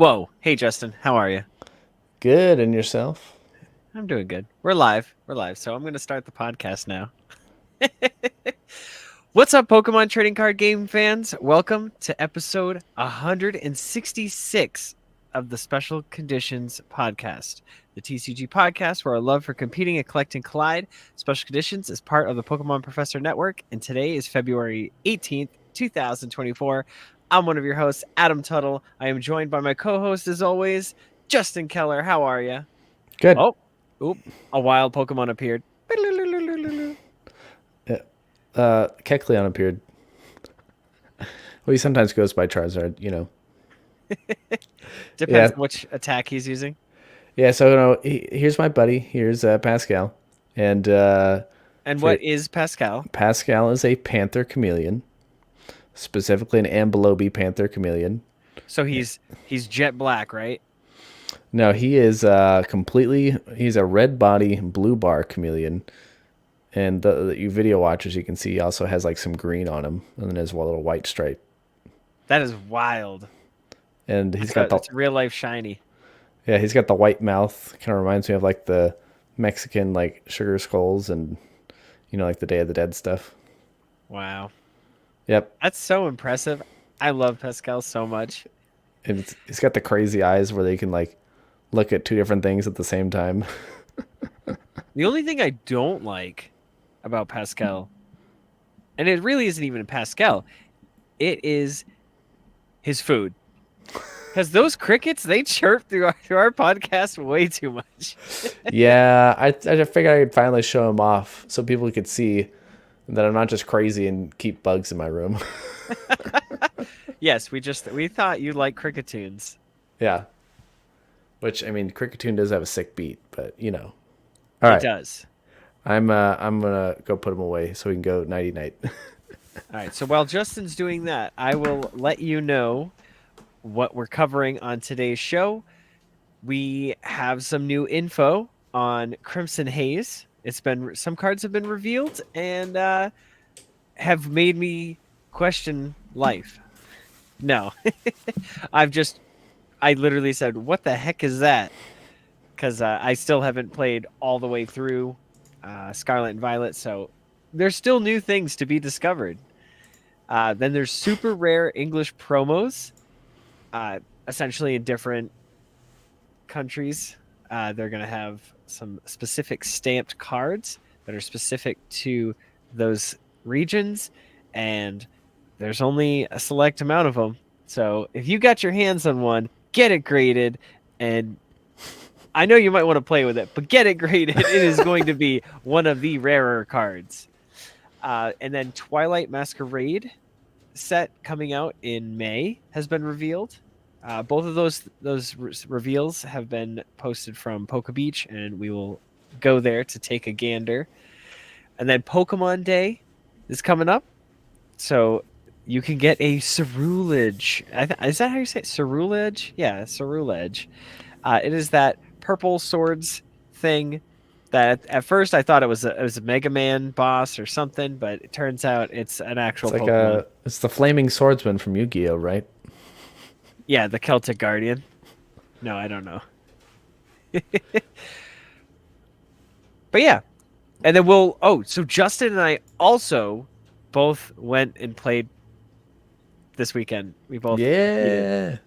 Whoa. Hey, Justin. How are you? Good, and yourself? I'm doing good. We're live. We're live. So I'm going to start the podcast now. What's up, Pokemon trading card game fans? Welcome to episode 166 of the Special Conditions podcast, the TCG podcast where our love for competing and collecting collide. Special Conditions is part of the Pokemon Professor Network, and today is February 18th, 2024. I'm one of your hosts, Adam Tuttle. I am joined by my co-host, as always, Justin Keller. How are you? Good. Oh, oop, a wild Pokemon appeared. Yeah. Kecleon appeared. Well, he sometimes goes by Charizard. Depends Yeah, on which attack he's using. yeah. So here's my buddy. Here's Pascal, and And for what is Pascal? Pascal is a Panther Chameleon, specifically an Ambilobi Panther Chameleon. So he's jet black, right? No, he is completely. He's a red body, blue bar chameleon, and you video watchers, you can see he also has like some green on him, and then there's one little white stripe, That is wild. and he's got the It's a real life shiny. Yeah, he's got the white mouth. Kind of reminds me of like the Mexican like sugar skulls and like the Day of the Dead stuff. Wow. Yep. That's so impressive. I love Pascal so much. And he's got the crazy eyes where they can like look at two different things at the same time. The only thing I don't like about Pascal, and it really isn't even Pascal, it is his food. Because those crickets, they chirp through our podcast way too much. Yeah, I figured I could finally show him off so people could see that I'm not just crazy and keep bugs in my room. Yes, we thought you like cricketoons. Yeah. Which I mean, Cricketune does have a sick beat, but All It right. does. I'm gonna go put him away so we can go nighty night. All right. So while Justin's doing that, I will let you know what we're covering on today's show. We have some new info on Crimson Haze. Some cards have been revealed and have made me question life. No, I literally said, "What the heck is that?" Because I still haven't played all the way through Scarlet and Violet, so there's still new things to be discovered. Then there's super rare English promos, essentially in different countries. They're going to have some specific stamped cards that are specific to those regions, and there's only a select amount of them. So if you got your hands on one, get it graded. And I know you might want to play with it, but get it graded. It is going to be one of the rarer cards. And then Twilight Masquerade set coming out in May has been revealed. Both of those reveals have been posted from Poke Beach, and we will go there to take a gander. And then Pokemon Day is coming up, so you can get a Cerulege. Is that how you say it? Cerulege? Yeah, Cerulege. It is that purple swords thing that at first I thought it was a Mega Man boss or something, but it turns out it's an actual Pokemon. It's the flaming swordsman from Yu-Gi-Oh, right? Yeah, the Celtic Guardian. No, I don't know. But yeah. And then so Justin and I also both went and played this weekend. We both competed. Yeah.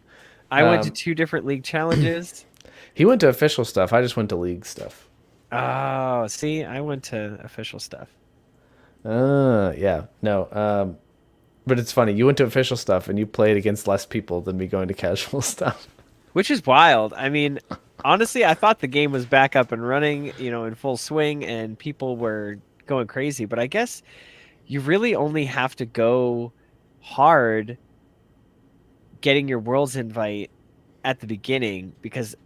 I went to two different league challenges. He went to official stuff. I just went to league stuff. Oh, see, I went to official stuff. Yeah. No. But it's funny. You went to official stuff and you played against less people than me going to casual stuff. Which is wild. I mean, honestly, I thought the game was back up and running, in full swing and people were going crazy, but I guess you really only have to go hard getting your world's invite at the beginning because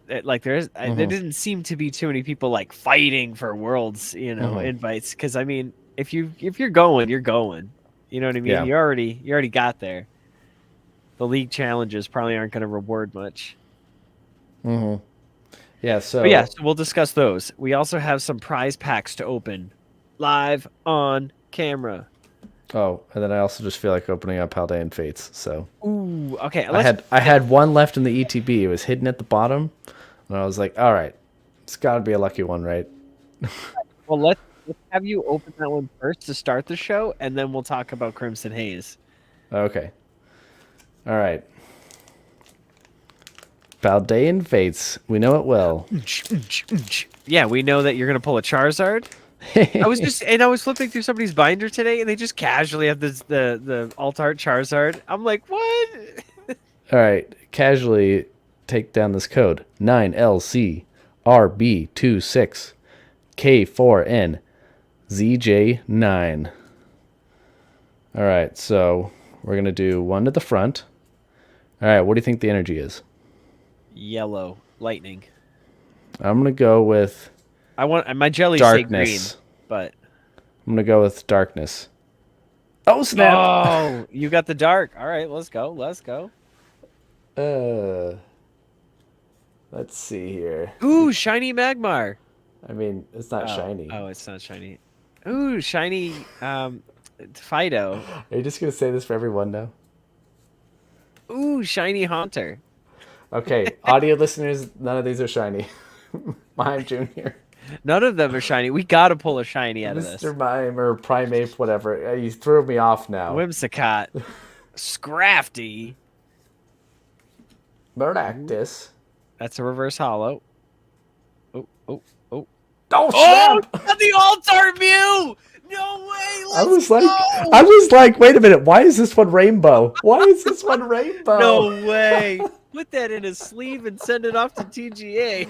there didn't seem to be too many people like fighting for worlds, invites. Because I mean, if you're going, you're going. You know what I mean? Yeah. You already got there. The league challenges probably aren't going to reward much. Yeah. But yeah, so we'll discuss those. We also have some prize packs to open live on camera. Oh, and then I also just feel like opening up Haldean Fates. So Ooh, okay. I had one left in the ETB. It was hidden at the bottom, and I was like, all right, it's got to be a lucky one, right? Well, let's have you open that one first to start the show, and then we'll talk about Crimson Haze. Okay. All right. Paldean Fates. We know it well. Yeah, we know that you're gonna pull a Charizard. I was flipping through somebody's binder today, and they just casually have the alt art Charizard. I'm like, what? All right. Casually take down this code 9LC RB26 K4N ZJ9. All right. So we're going to do one to the front. All right. What do you think the energy is? Yellow lightning. I'm going to go with I want my jelly say green, darkness. but I'm going to go with darkness. Oh, snap. oh, you got the dark. All right, let's go. Let's go. Let's see here. Ooh, shiny Magmar. I mean, it's not shiny. Oh, it's not shiny. Ooh, shiny Fido. Are you just going to say this for everyone now? Ooh, shiny Haunter. Okay, audio listeners, none of these are shiny. Mime Junior. None of them are shiny. We gotta pull a shiny out of this. Mr. Mime or Primeape, whatever. You threw me off now. Whimsicott. Scrafty. Murdactus. That's a reverse hollow. Oh, oh, oh. Oh, Oh, snap! got the Altar Mew! No way! Let's go! I was like, wait a minute, why is this one rainbow? Why is this one rainbow? No way! Put that in a sleeve and send it off to TGA.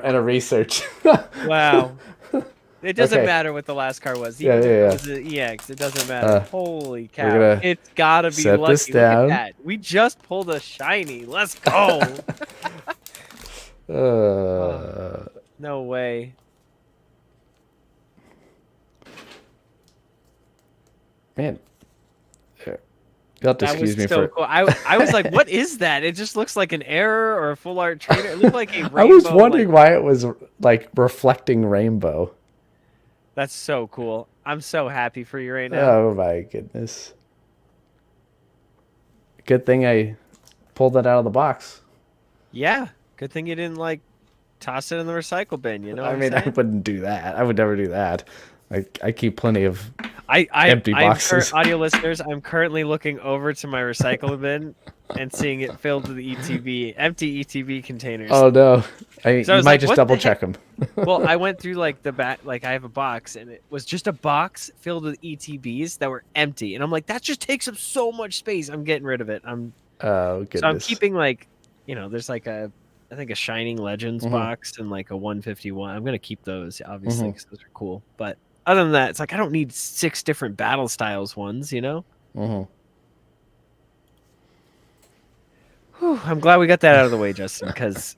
And a research. Wow. It doesn't Okay. matter what the last card was. Yeah. Even if it was an EX, it doesn't matter. Holy cow. gonna It's gotta be set lucky. this Look at down. that. We just pulled a shiny. Let's go. No way. Man. You'll have to That excuse was me so for... cool. I was like, what is that? It just looks like an error or a full art trainer. It looked like a rainbow. I was wondering why it was, like, reflecting rainbow. That's so cool. I'm so happy for you right now. Oh, my goodness. Good thing I pulled that out of the box. Yeah. Good thing you didn't, like, toss it in the recycle bin, you know what I I'm mean, I saying? wouldn't do that. I would never do that. I keep plenty of empty boxes. Audio listeners, I'm currently looking over to my recycle bin and seeing it filled with empty ETB containers. Oh, no. So you I was might like, just what the double check them. Well, I went through like the back, like I have a box, and it was just a box filled with ETBs that were empty, and I'm like, that just takes up so much space. I'm getting rid of it. Oh, goodness. So I'm keeping like, there's like I think a Shining Legends box and like a 151. I'm gonna keep those obviously because those are cool. But other than that, it's like I don't need 6 different battle styles ones. Whew, I'm glad we got that out of the way, Justin, because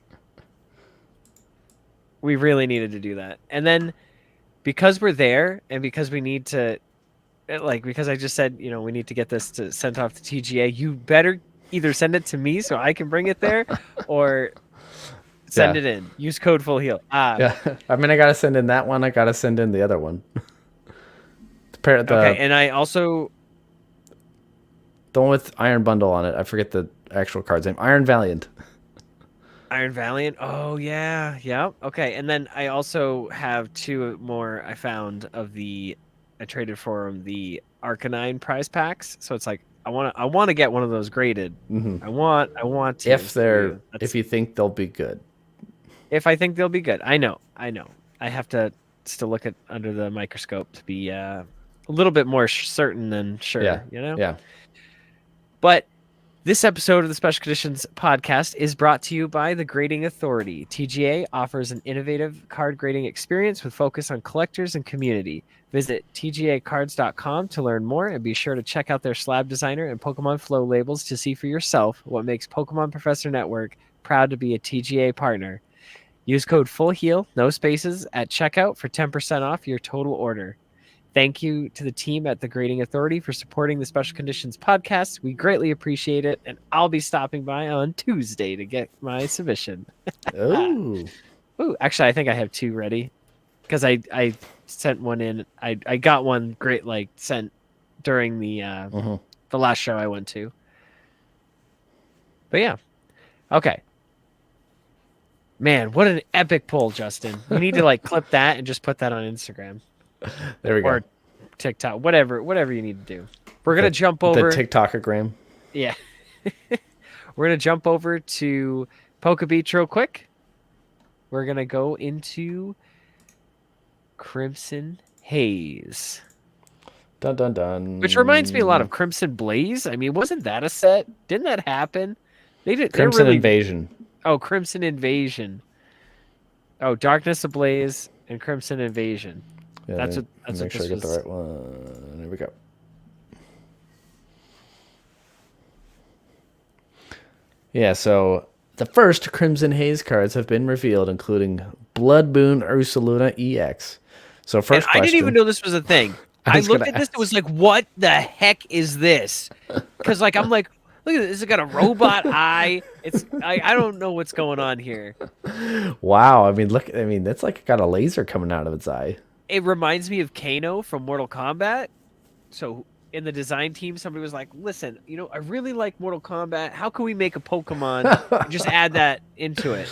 we really needed to do that. And then because we're there and because we need to, because I just said, we need to get this sent off to TGA, you better either send it to me so I can bring it there or send it in. Use code full heal. Yeah. I mean, I got to send in that one. I got to send in the other one. Okay, and I also... The one with Iron Bundle on it. I forget the actual card's name. Iron Valiant. Iron Valiant. Oh, yeah. Yeah. Okay, and then I also have 2 more I found of I traded for them, the Arcanine prize packs. So it's like, I want to get one of those graded. I want to. If you think they'll be good. If I think they'll be good. I know. I have to still look at under the microscope to be a little bit more certain than sure, Yeah. But this episode of the Special Conditions podcast is brought to you by the Grading Authority. TGA offers an innovative card grading experience with focus on collectors and community. Visit tgacards.com to learn more and be sure to check out their slab designer and Pokemon Flow labels to see for yourself what makes Pokemon Professor Network proud to be a TGA partner. Use code FULLHEAL, no spaces, at checkout for 10% off your total order. Thank you to the team at the Grading Authority for supporting the Special Conditions podcast. We greatly appreciate it, and I'll be stopping by on Tuesday to get my submission. Ooh. Ooh, actually, I think I have 2 ready. because I sent one in. I got one great like sent during the last show I went to. But yeah, okay. Man, what an epic pull, Justin. You need to like clip that and just put that on Instagram There we go. or TikTok, whatever you need to do. We're gonna jump The over. TikTokagram. Yeah, we're gonna jump over to Poke Beach real quick. We're gonna go into Crimson Haze. Dun dun dun. Which reminds me a lot of Crimson Blaze. I mean, wasn't that a set? Didn't that happen? They're Crimson really... Invasion. Oh, Crimson Invasion. Oh, Darkness Ablaze and Crimson Invasion. Yeah, That's what make sure I this get the was. right one. There we go. Yeah, so the first Crimson Haze cards have been revealed, including Bloodmoon Ursaluna EX. So first And I didn't question. even know this was a thing. I I was looked gonna at this and ask. was like, what the heck is this? Because like I'm like, look at this. It's got a robot eye. I don't know what's going on here. Wow, I mean, look, I mean, that's like got a laser coming out of its eye. It reminds me of Kano from Mortal Kombat. So in the design team, somebody was like, listen, I really like Mortal Kombat. How can we make a Pokemon and just add that into it?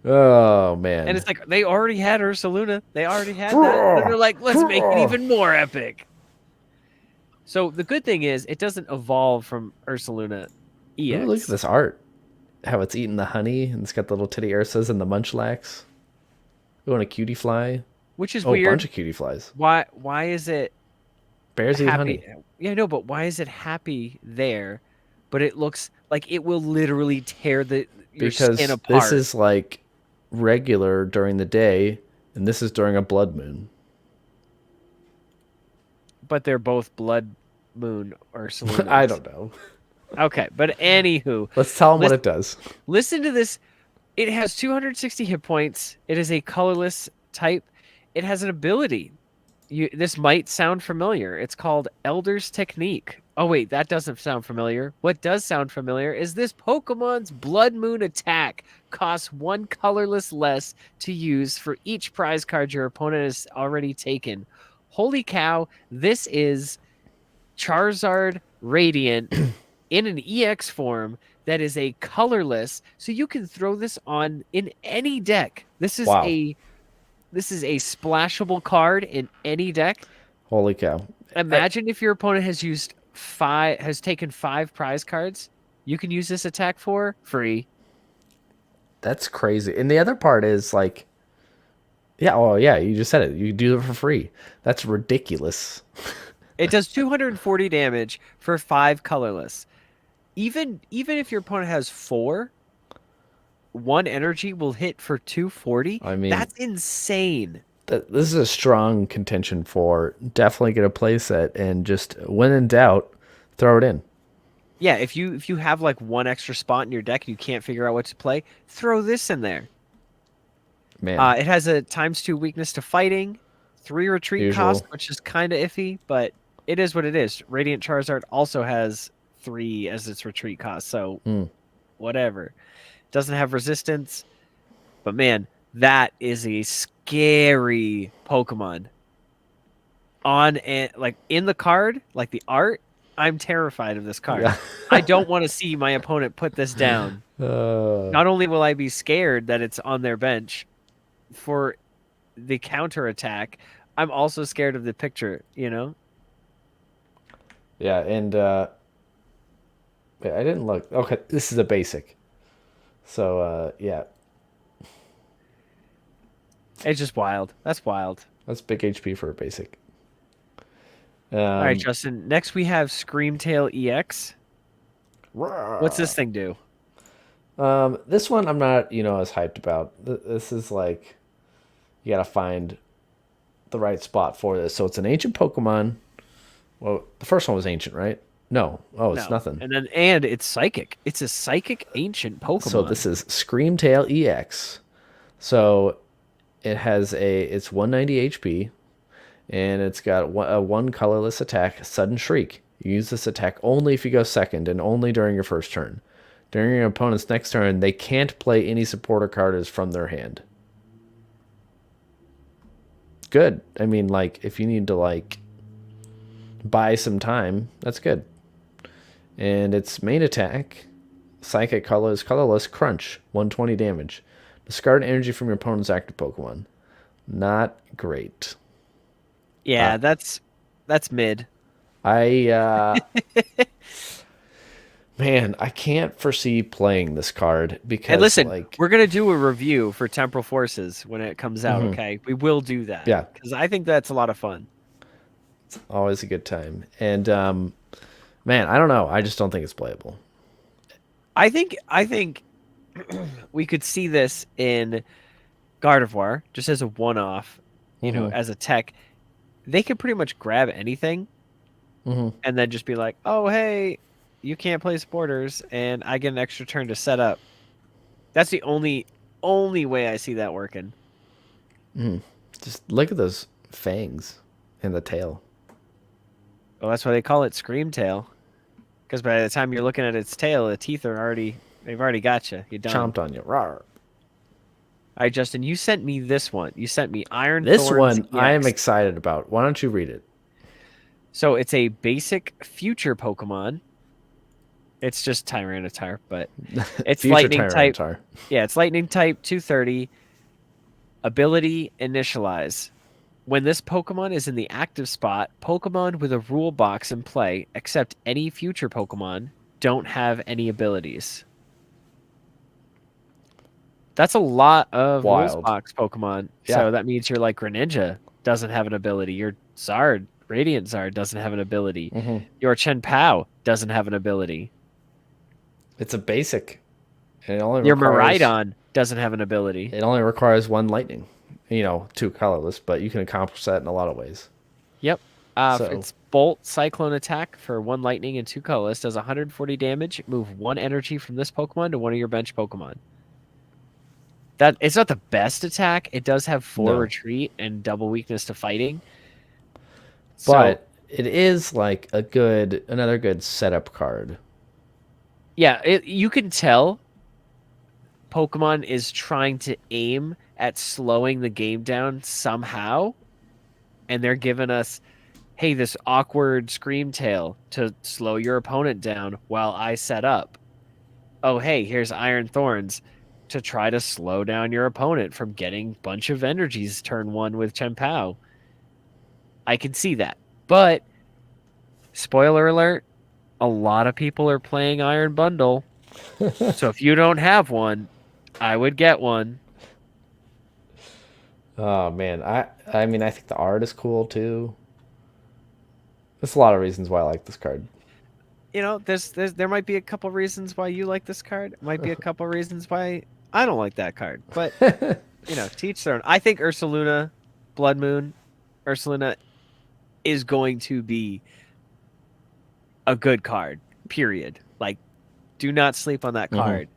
Oh man. And it's like, they already had Ursaluna. They already had that. And they're like, let's make it even more epic. So the good thing is it doesn't evolve from Ursaluna EX. Ooh, look at this art. How it's eating the honey, and it's got the little titty Ursas and the Munchlax. Ooh, and a cutie fly. Which is A weird. bunch of cutie flies. Why is it Bears eat happy? honey. Yeah, no, but why is it happy there? But it looks like it will literally tear your Because skin apart. this is like regular during the day, and this is during a blood moon. But they're both Blood Moon Ursaluna. I don't know. Okay, but anywho, Let's tell them what it does. listen to this. It has 260 hit points. It is a colorless type. It has an ability. This might sound familiar. It's called Elder's Technique. Oh, wait, that doesn't sound familiar. What does sound familiar is this Pokemon's Blood Moon attack costs 1 colorless less to use for each prize card your opponent has already taken. Holy cow, this is Charizard Radiant in an EX form that is a colorless, so you can throw this on in any deck. This is Wow. this is a splashable card in any deck. Holy cow. Imagine if your opponent has taken 5 prize cards. You can use this attack for free. That's crazy. And the other part is like, yeah, oh yeah, you just said it. You do it for free. That's ridiculous. It does 240 damage for 5 colorless. Even if your opponent has 4, 1 energy will hit for 240. I mean, that's insane. This is a strong contention for definitely get a play set, and just when in doubt, throw it in. Yeah, if you have like 1 extra spot in your deck and you can't figure out what to play, throw this in there. Man, It has a ×2 weakness to fighting, 3 retreat cost, which is kind of iffy, but it is what it is. Radiant Charizard also has 3 as its retreat cost, so whatever. Doesn't have resistance, but man, that is a scary Pokemon. Like in the card, like the art, I'm terrified of this card. Yeah. I don't want to see my opponent put this down. Not only will I be scared that it's on their bench for the counterattack, I'm also scared of the picture, Yeah, and wait, I didn't look. Okay, this is a basic. So, yeah. It's just wild. That's wild. That's big HP for a basic. All right, Justin. Next we have Screamtail EX. What's this thing do? This one I'm not, as hyped about. This is like, you gotta find the right spot for this. So it's an ancient Pokemon. Well, the first one was ancient, right? No. Oh, it's nothing. And it's psychic. It's a psychic ancient Pokemon. So this is Screamtail EX. So it's 190 HP, and it's got a 1 colorless attack, Sudden Shriek. You use this attack only if you go second and only during your first turn. During your opponent's next turn, they can't play any supporter cards from their hand. good. I mean, like, if you need to, like, buy some time, that's good. And its main attack, Psychic Colorless, Colorless, Crunch, 120 damage. Discard energy from your opponent's active Pokemon. Not great. Yeah, that's mid. I man, I can't foresee playing this card because And listen, like we're gonna do a review for Temporal Forces when it comes out. Okay, we will do that. Yeah. Because I think that's a lot of fun. it's always a good time. And man, I don't know. I just don't think it's playable. I think we could see this in Gardevoir just as a one-off. As a tech, they could pretty much grab anything and then just be like, "Oh, hey, you can't place borders, and I get an extra turn to set up." That's the only way I see that working. Just look at those fangs and the tail. Well, that's why they call it Scream Tail, because by the time you're looking at its tail, the teeth are they've already got you. You're done. Chomped on you. Rawr. All right, Justin, you sent me this one. You sent me Iron This Thorns one I am EX. excited about. Why don't you read it? So it's a basic future Pokemon. It's just Tyranitar, but it's Future lightning type. Tyranitar. Yeah, it's lightning type, 230. Ability Initialize. When this Pokemon is in the active spot, Pokemon with a rule box in play, except any future Pokemon, don't have any abilities. That's a lot of rules Wild. box Pokemon. Yeah. So that means your like Greninja doesn't have an ability. Your Zard, Radiant Zard, doesn't have an ability. Your Chien-Pao doesn't have an ability. It's a basic. And it only Your requires, Miraidon doesn't have an ability. It only requires one lightning. 2 colorless, but you can accomplish that in a lot of ways. Yep. So- It's Bolt Cyclone attack for 1 lightning and 2 colorless. Does 140 damage. Move 1 energy from this Pokemon to one of your bench Pokemon. That it's not the best attack. It does have 4 No. retreat and double weakness to fighting. But it is like another good setup card. Yeah, you can tell Pokemon is trying to aim at slowing the game down somehow, and they're giving us, hey, this awkward Scream Tail to slow your opponent down while I set up. Oh, hey, here's Iron Thorns to try to slow down your opponent from getting a bunch of energies turn 1 with Chien-Pao. I can see that. But, spoiler alert, a lot of people are playing Iron Bundle. So if you don't have one, I would get one. Oh man, I mean I think the art is cool too. There's a lot of reasons why I like this card. There might be a couple reasons why you like this card. Might be a couple reasons why I don't like that card. But to each their own. I think Bloodmoon Ursaluna is going to be a good card. Period. Like, do not sleep on that card.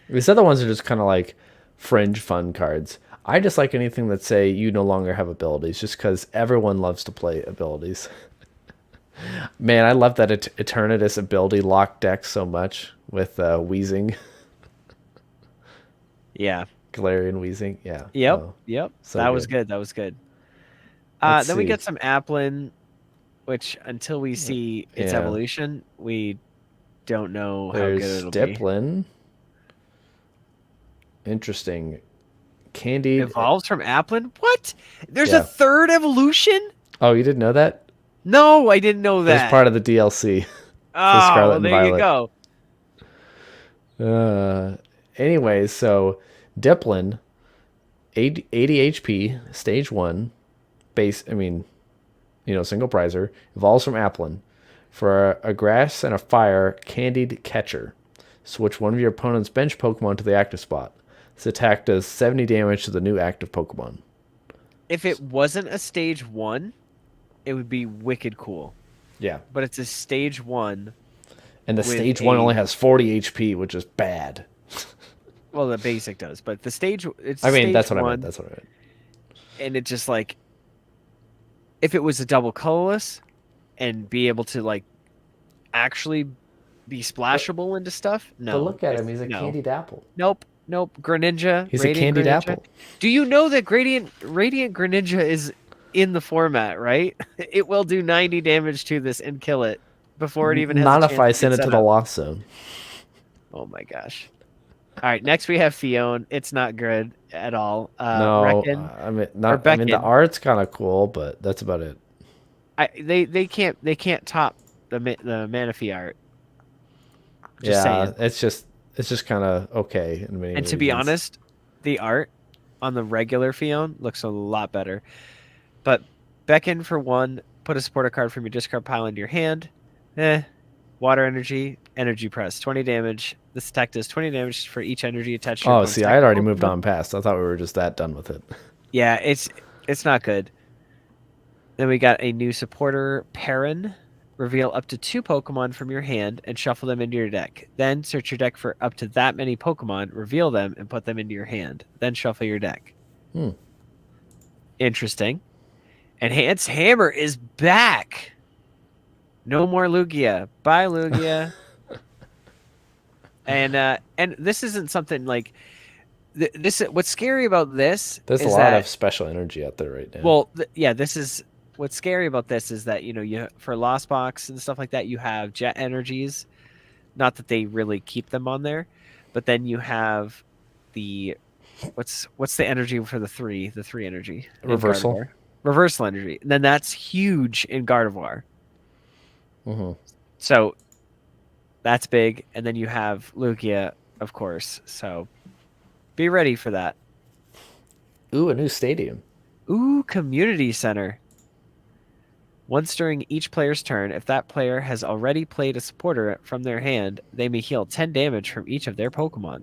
These other ones are just kind of like fringe fun cards. I just like anything that say you no longer have abilities, just because everyone loves to play abilities. Man, I love that Eternatus ability lock deck so much with Wheezing. Yeah. Galarian Wheezing. Yeah. Yep. Oh, Yep. so That was good. good. That was good. Let's Then we see. get some Applin, which until we see its Yeah. evolution, we don't know how There's good it'll be. Diplin. Interesting. Candied. Evolves from Applin? What? There's Yeah. a third evolution? Oh, you didn't know that? No, I didn't know that. That's part of the DLC. oh, Scarlet well, and there you Violet. go. Anyway, so Diplin, 80 HP, stage 1, single prizer, evolves from Applin. For a grass and a fire, Candied Catcher. Switch one of your opponent's bench Pokemon to the active spot. This attack does 70 damage to the new active Pokemon. If it wasn't a stage 1, it would be wicked cool. Yeah. But it's a stage 1. And the With stage 1 a- only has 40 HP, which is bad. Well, the basic does, but the stage it's I mean, stage that's what I 1, meant. That's what I meant. and it just like if it was a double colorless and be able to like actually be splashable into stuff. No. But look at If- him. He's a no. candied apple. Nope. Nope. Greninja. He's a Radiant candied Greninja. apple. Do you know that Radiant Greninja is in the format, right? It will do 90 damage to this and kill it before it even has a Not if chance I to get send it to set the up. lost zone. Oh my gosh. All right, next we have Fion. It's not good at all. No, Reckon I mean or not. I mean the Beckon. art's kind of cool, but that's about it. They can't top the Manaphy art. Just Yeah, saying. it's just kind of okay in many And to be reasons. honest, the art on the regular Fion looks a lot better. But Beckon for one, put a supporter card from your discard pile into your hand. Water energy, energy press, 20 damage. This attack does 20 damage for each energy attached to your Oh, opponent's see, I had active already moved Pokemon. on past. I thought we were just that done with it. Yeah, it's not good. Then we got a new supporter, Perrin. Reveal up to 2 Pokemon from your hand and shuffle them into your deck. Then search your deck for up to that many Pokemon, reveal them, and put them into your hand. Then shuffle your deck. Hmm. Interesting. Enhanced Hammer is back. No more Lugia. Bye, Lugia. And this isn't something like this. What's scary about this There's a is lot that of special energy out there right now. well, yeah, this is what's scary about this is that you for Lost Box and stuff like that you have jet energies. Not that they really keep them on there, but then you have the what's the energy for the three energy in Reversal. Gardevoir? Reversal energy. And then that's huge in Gardevoir. Mm-hmm. So that's big. And then you have Lugia, of course. So be ready for that. Ooh, a new stadium. Ooh, community center. Once during each player's turn, if that player has already played a supporter from their hand, they may heal 10 damage from each of their Pokemon.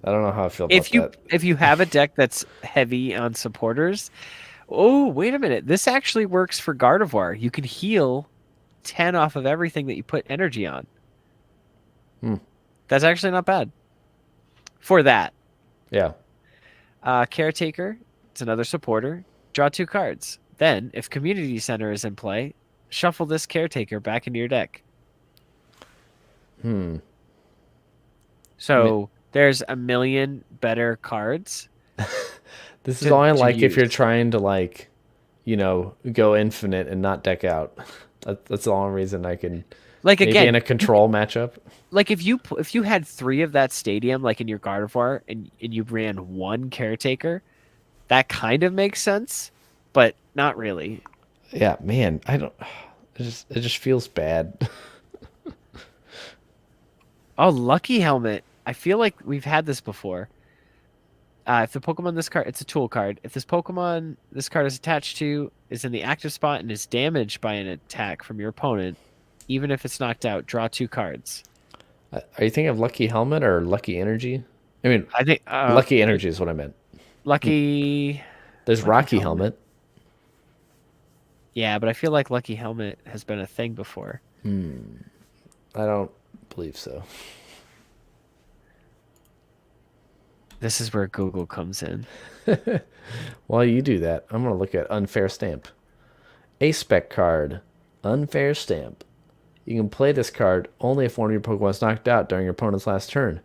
I don't know how I feel about that. If you have a deck that's heavy on supporters, oh, wait a minute. This actually works for Gardevoir. You can heal 10 off of everything that you put energy on. That's actually not bad. For that. Yeah. Caretaker, it's another supporter. Draw 2 cards. Then, if Community Center is in play, shuffle this Caretaker back into your deck. So, there's a million better cards. This is only to like if you're use. trying to go infinite and not deck out. That's the only reason I can. Like Maybe again, in a control matchup. like if you had 3 of that stadium, like in your Gardevoir, and you ran 1 Caretaker, that kind of makes sense, but not really. Yeah, man, I don't. It just feels bad. Oh, Lucky Helmet. I feel like we've had this before. If the Pokemon this card, it's a tool card. If this Pokemon this card is attached to is in the active spot and is damaged by an attack from your opponent, even if it's knocked out, draw 2 cards. Are you thinking of Lucky Helmet or Lucky Energy? I mean, I think Lucky Energy is what I meant. Lucky. There's Lucky Rocky Helmet? Helmet. Yeah, but I feel like Lucky Helmet has been a thing before. I don't believe so. This is where Google comes in. While you do that, I'm going to look at Unfair Stamp. A spec card. Unfair Stamp. You can play this card only if one of your Pokemon is knocked out during your opponent's last turn.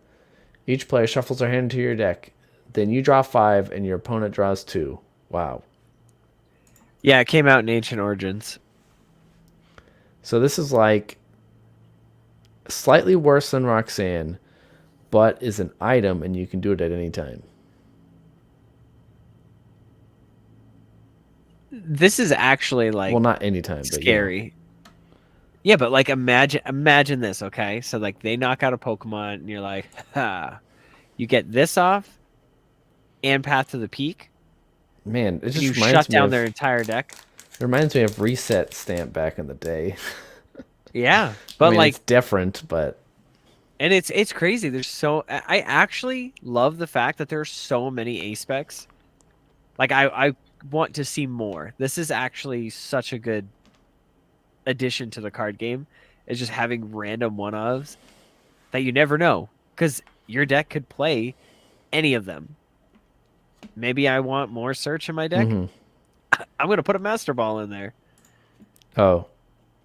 Each player shuffles their hand into your deck. Then you draw 5 and your opponent draws 2. Wow. Yeah, it came out in Ancient Origins. So this is like slightly worse than Roxanne, but is an item and you can do it at any time. This is actually like Well, not any time, but scary. Yeah, but like imagine this, okay? So like they knock out a Pokemon and you're like, ha. You get this off and Path to the Peak. Man, it just You reminds shut me down of, their entire deck. it reminds me of Reset Stamp back in the day. Yeah. But I mean, like it's different, but and it's crazy. I actually love the fact that there's so many A specs. Like I want to see more. This is actually such a good addition to the card game. Is just having random one-ofs that you never know, because your deck could play any of them. Maybe I want more search in my deck. I'm gonna put a Master Ball in there. oh,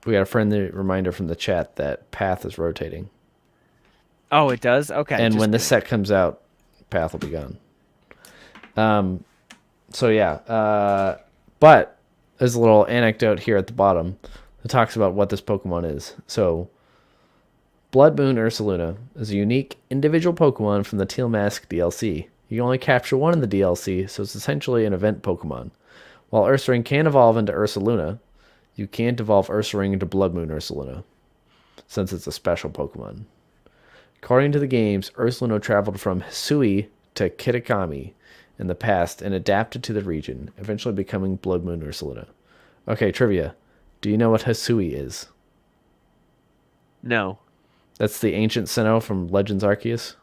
we got a friendly reminder from the chat that Path is rotating. Oh, it does. Okay, And just when this good. set comes out, Path will be gone. So yeah, but there's a little anecdote here at the bottom that talks about what this Pokemon is. So, Bloodmoon Ursaluna is a unique individual Pokemon from the Teal Mask DLC. You can only capture one in the DLC, so it's essentially an event Pokemon. While Ursaring can evolve into Ursaluna, you can't evolve Ursaring into Bloodmoon Ursaluna, since it's a special Pokemon. According to the games, Ursaluna traveled from Hisui to Kitakami in the past and adapted to the region, eventually becoming Bloodmoon Ursaluna. Okay, trivia. Do you know what Hisui is? No. That's the ancient Sinnoh from Legends Arceus.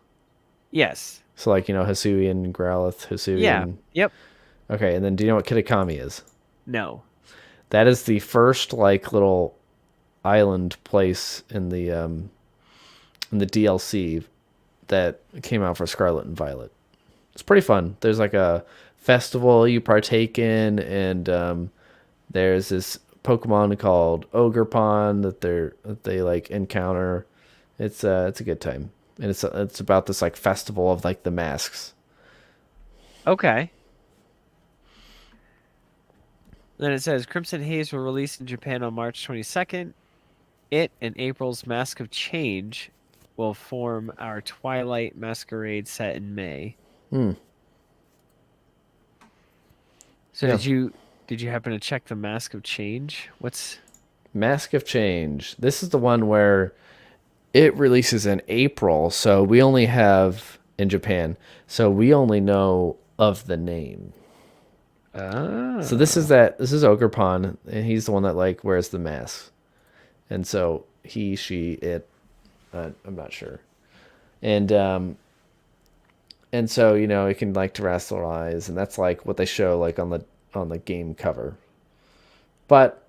Yes. So, like, Hisui and Growlithe, Hisui Yeah. and... Yep. Okay, and then do you know what Kitakami is? No. That is the first, like, little island place in the DLC that came out for Scarlet and Violet. It's pretty fun. There's like a festival you partake in, and there's this Pokemon called Ogerpon that they like encounter. It's a good time, and it's about this like festival of like the masks. Okay. Then it says Crimson Haze will release in Japan on March 22nd. It and April's Mask of Change will form our Twilight Masquerade set in May. Hmm. So Yeah. did you happen to check the Mask of Change? What's Mask of Change. This is the one where it releases in April, so we only have in Japan. So we only know of the name. So this is Ogerpon, and he's the one that like wears the mask. And so he, she, it, I'm not sure. And so it can like terrestrialize, and that's like what they show like on the game cover. But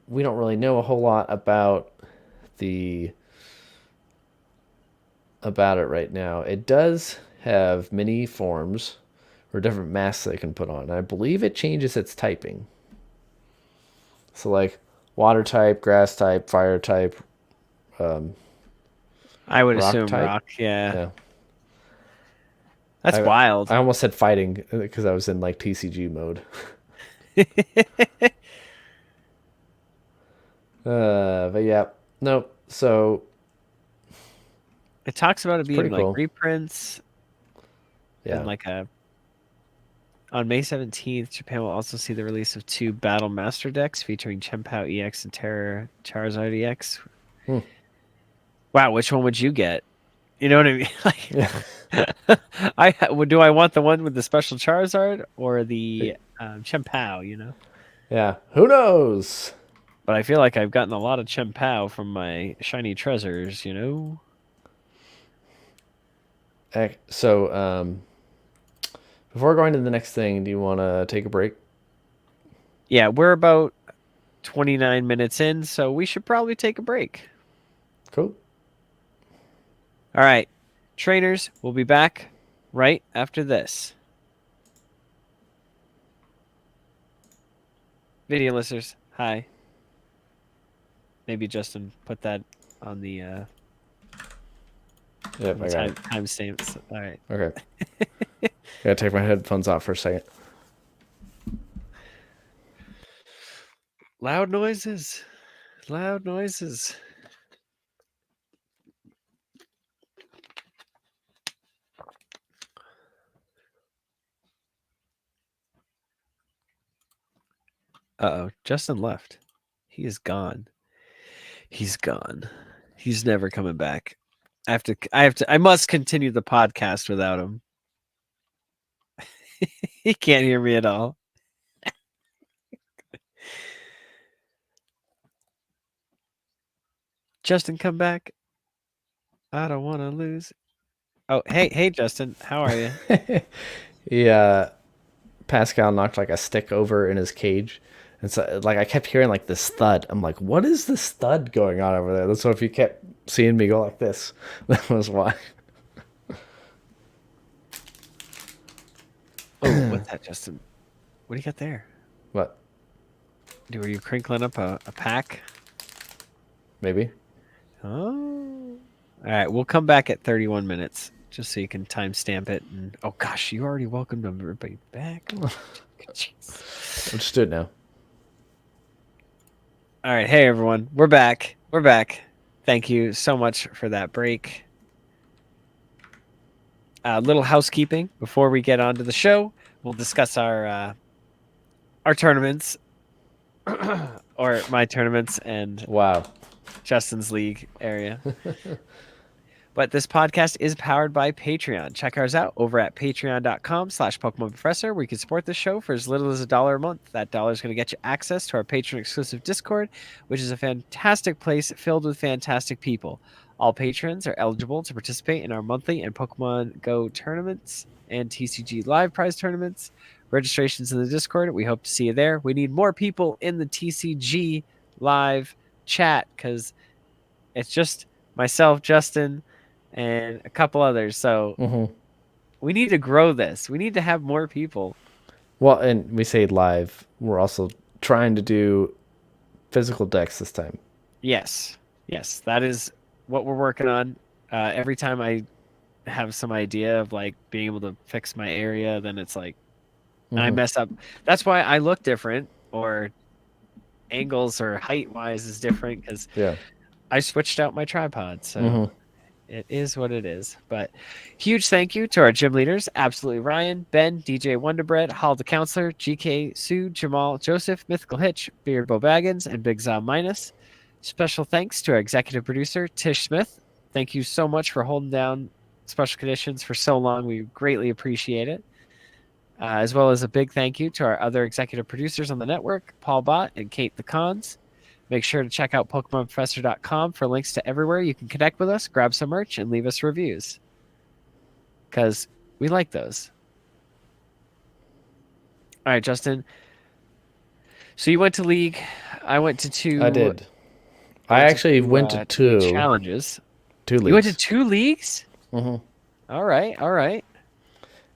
we don't really know a whole lot the about it right now. It does have many forms or different masks they can put on. And I believe it changes its typing. So like water type, grass type, fire type, I would rock assume type. rock, yeah. Yeah. That's wild. I almost said fighting because I was in like TCG mode. But yeah, nope. So It talks about it it's being pretty like cool. reprints Yeah. and like a on May 17th, Japan will also see the release of 2 Battle Master decks featuring Chien-Pao EX and Terra Charizard EX. Hmm. Wow, which one would you get? You know what I mean? Yeah. Do I want the one with the special Charizard or the Chien-Pao, Yeah. Who knows? But I feel like I've gotten a lot of Chien-Pao from my shiny treasures. So, before going to the next thing, do you want to take a break? Yeah, we're about 29 minutes in, so we should probably take a break. Cool. All right, trainers, we'll be back right after this. Video listeners, hi. Maybe Justin put that on the Yep, I got it. time stamps. All right. Okay. Gotta take my headphones off for a second. Loud noises. Loud noises. Uh-oh, Justin left. He is gone. He's gone. He's never coming back. I must continue the podcast without him. He can't hear me at all. Justin, come back. I don't want to lose. Oh, hey, Justin. How are you? Yeah, Pascal knocked like a stick over in his cage. And so like I kept hearing like this thud. I'm like, what is this thud going on over there? So if you kept seeing me go like this, that was why. Oh, what's that, Justin? What do you got there? What? Were you crinkling up a pack? Maybe. Oh. All right, we'll come back at 31 minutes just so you can timestamp it. And oh gosh, you already welcomed everybody back. Jeez. Let's do it now. All right, hey everyone, we're back. We're back. Thank you so much for that break. Little housekeeping before we get on to the show. We'll discuss our tournaments, or my tournaments and Wow. Justin's league area. But this podcast is powered by Patreon. Check ours out over at patreon.com/Pokemon Professor, where you can support the show for as little as $1 a month. That dollar is going to get you access to our Patreon exclusive Discord, which is a fantastic place filled with fantastic people. All patrons are eligible to participate in our monthly and Pokemon Go tournaments and TCG live prize tournaments. Registration's in the Discord. We hope to see you there. We need more people in the TCG live chat because it's just myself, Justin, and a couple others. So we need to grow this. We need to have more people. Well, and we say live. We're also trying to do physical decks this time. Yes. Yes. That is what we're working on. Every time I have some idea of like being able to fix my area, then it's like, and I mess up. That's why I look different, or angles or height wise is different, because I switched out my tripod. So it is what it is. But huge thank you to our gym leaders, Absolutely Ryan, Ben, DJ Wonderbread, Hall the Counselor, GK, Sue, Jamal, Joseph, Mythical Hitch, Beard Bo Baggins, and Big Zom Minus. Special thanks to our executive producer, Tish Smith. Thank you so much for holding down Special Conditions for so long. We greatly appreciate it. As well as a big thank you to our other executive producers on the network, Paul Bott and Kate the Cons. Make sure to check out PokemonProfessor.com for links to everywhere you can connect with us, grab some merch, and leave us reviews. Because we like those. All right, Justin. So you went to League. I went to 2. I did. I actually went to 2 challenges. 2 leagues. You went to 2 leagues? All right. All right.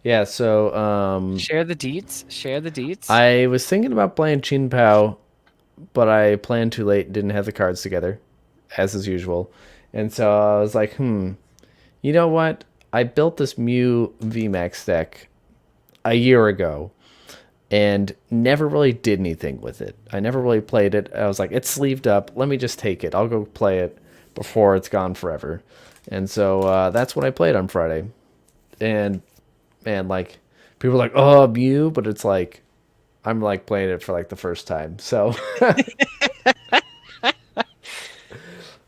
Yeah, so share the deets. I was thinking about playing Chin Pao, but I planned too late and didn't have the cards together, as is usual. And so I was like, you know what? I built this Mew VMAX deck a year ago and never really did anything with it. I never really played it. I was like, it's sleeved up. Let me just take it. I'll go play it before it's gone forever. And so that's what I played on Friday. And, man, like, people are like, oh, Mew, but it's like, I'm like playing it for like the first time. So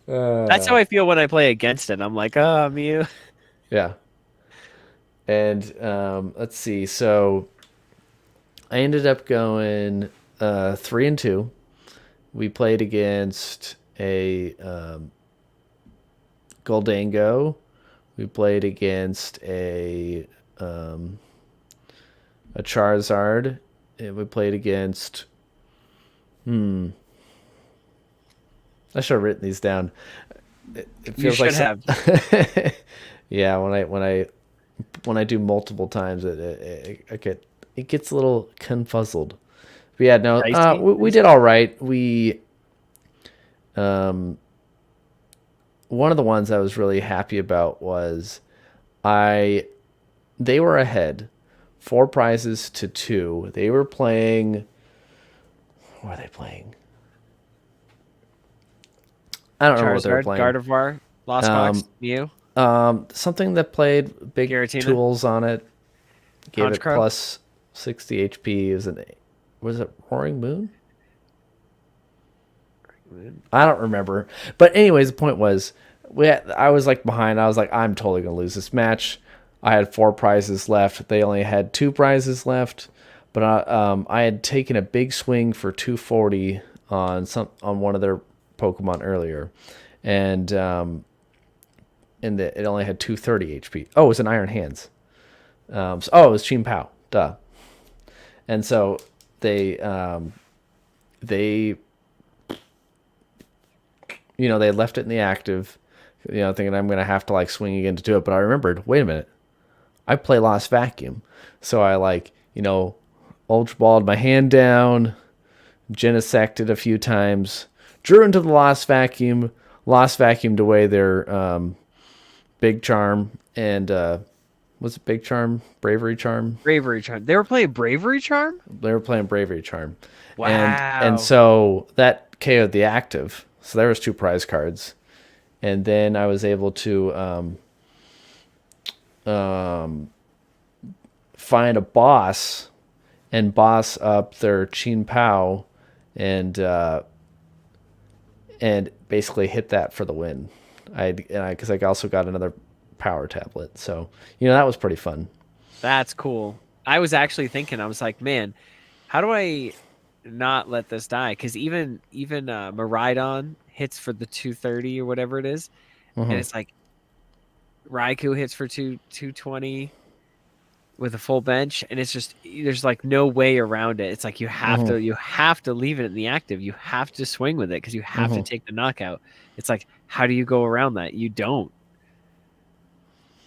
that's how I feel when I play against it. I'm like, oh, Mew. Yeah. And let's see. So I ended up going 3-2. We played against a Goldango. We played against a Charizard. And we played against. I should have written these down. It feels you like have. Yeah, when I do multiple times, it gets a little confuzzled. But yeah, no, we did all right. We one of the ones I was really happy about was they were ahead 4 prizes to 2. They were playing. What were they playing? I don't know what they were playing. Gardevoir, Lost Box, Mew. Something that played big Giratina? tools on it. Gave it Honchkrow? plus 60 HP. Was it Roaring Moon? I don't remember. But anyways, the point was, I was like behind. I was like, I'm totally gonna lose this match. I had 4 prizes left. They only had 2 prizes left. But I had taken a big swing for 240 on one of their Pokemon earlier, and it only had 230 HP. Oh, it was an Iron Hands. It was Chin Pao. Duh. And so they left it in the active, thinking I'm gonna have to like swing again to do it. But I remembered, wait a minute, I play Lost Vacuum, so I Ultra Balled my hand down, Genesected a few times, drew into the Lost Vacuum, Lost Vacuumed away their Big Charm, and was it Big Charm, Bravery Charm? Bravery Charm. They were playing Bravery Charm? They were playing Bravery Charm, and Wow. so that KO'd the active. So there was 2 prize cards, and then I was able to find a boss and boss up their Chin Pao, and basically hit that for the win. Because I also got another power tablet, so that was pretty fun. That's cool. I was actually thinking, I was like, man, how do I not let this die? Because even Miraidon hits for the 230 or whatever it is, and it's like Raikou hits for 220 with a full bench, and it's just there's like no way around it. It's like you have to leave it in the active. You have to swing with it because you have to take the knockout. It's like, how do you go around that? You don't.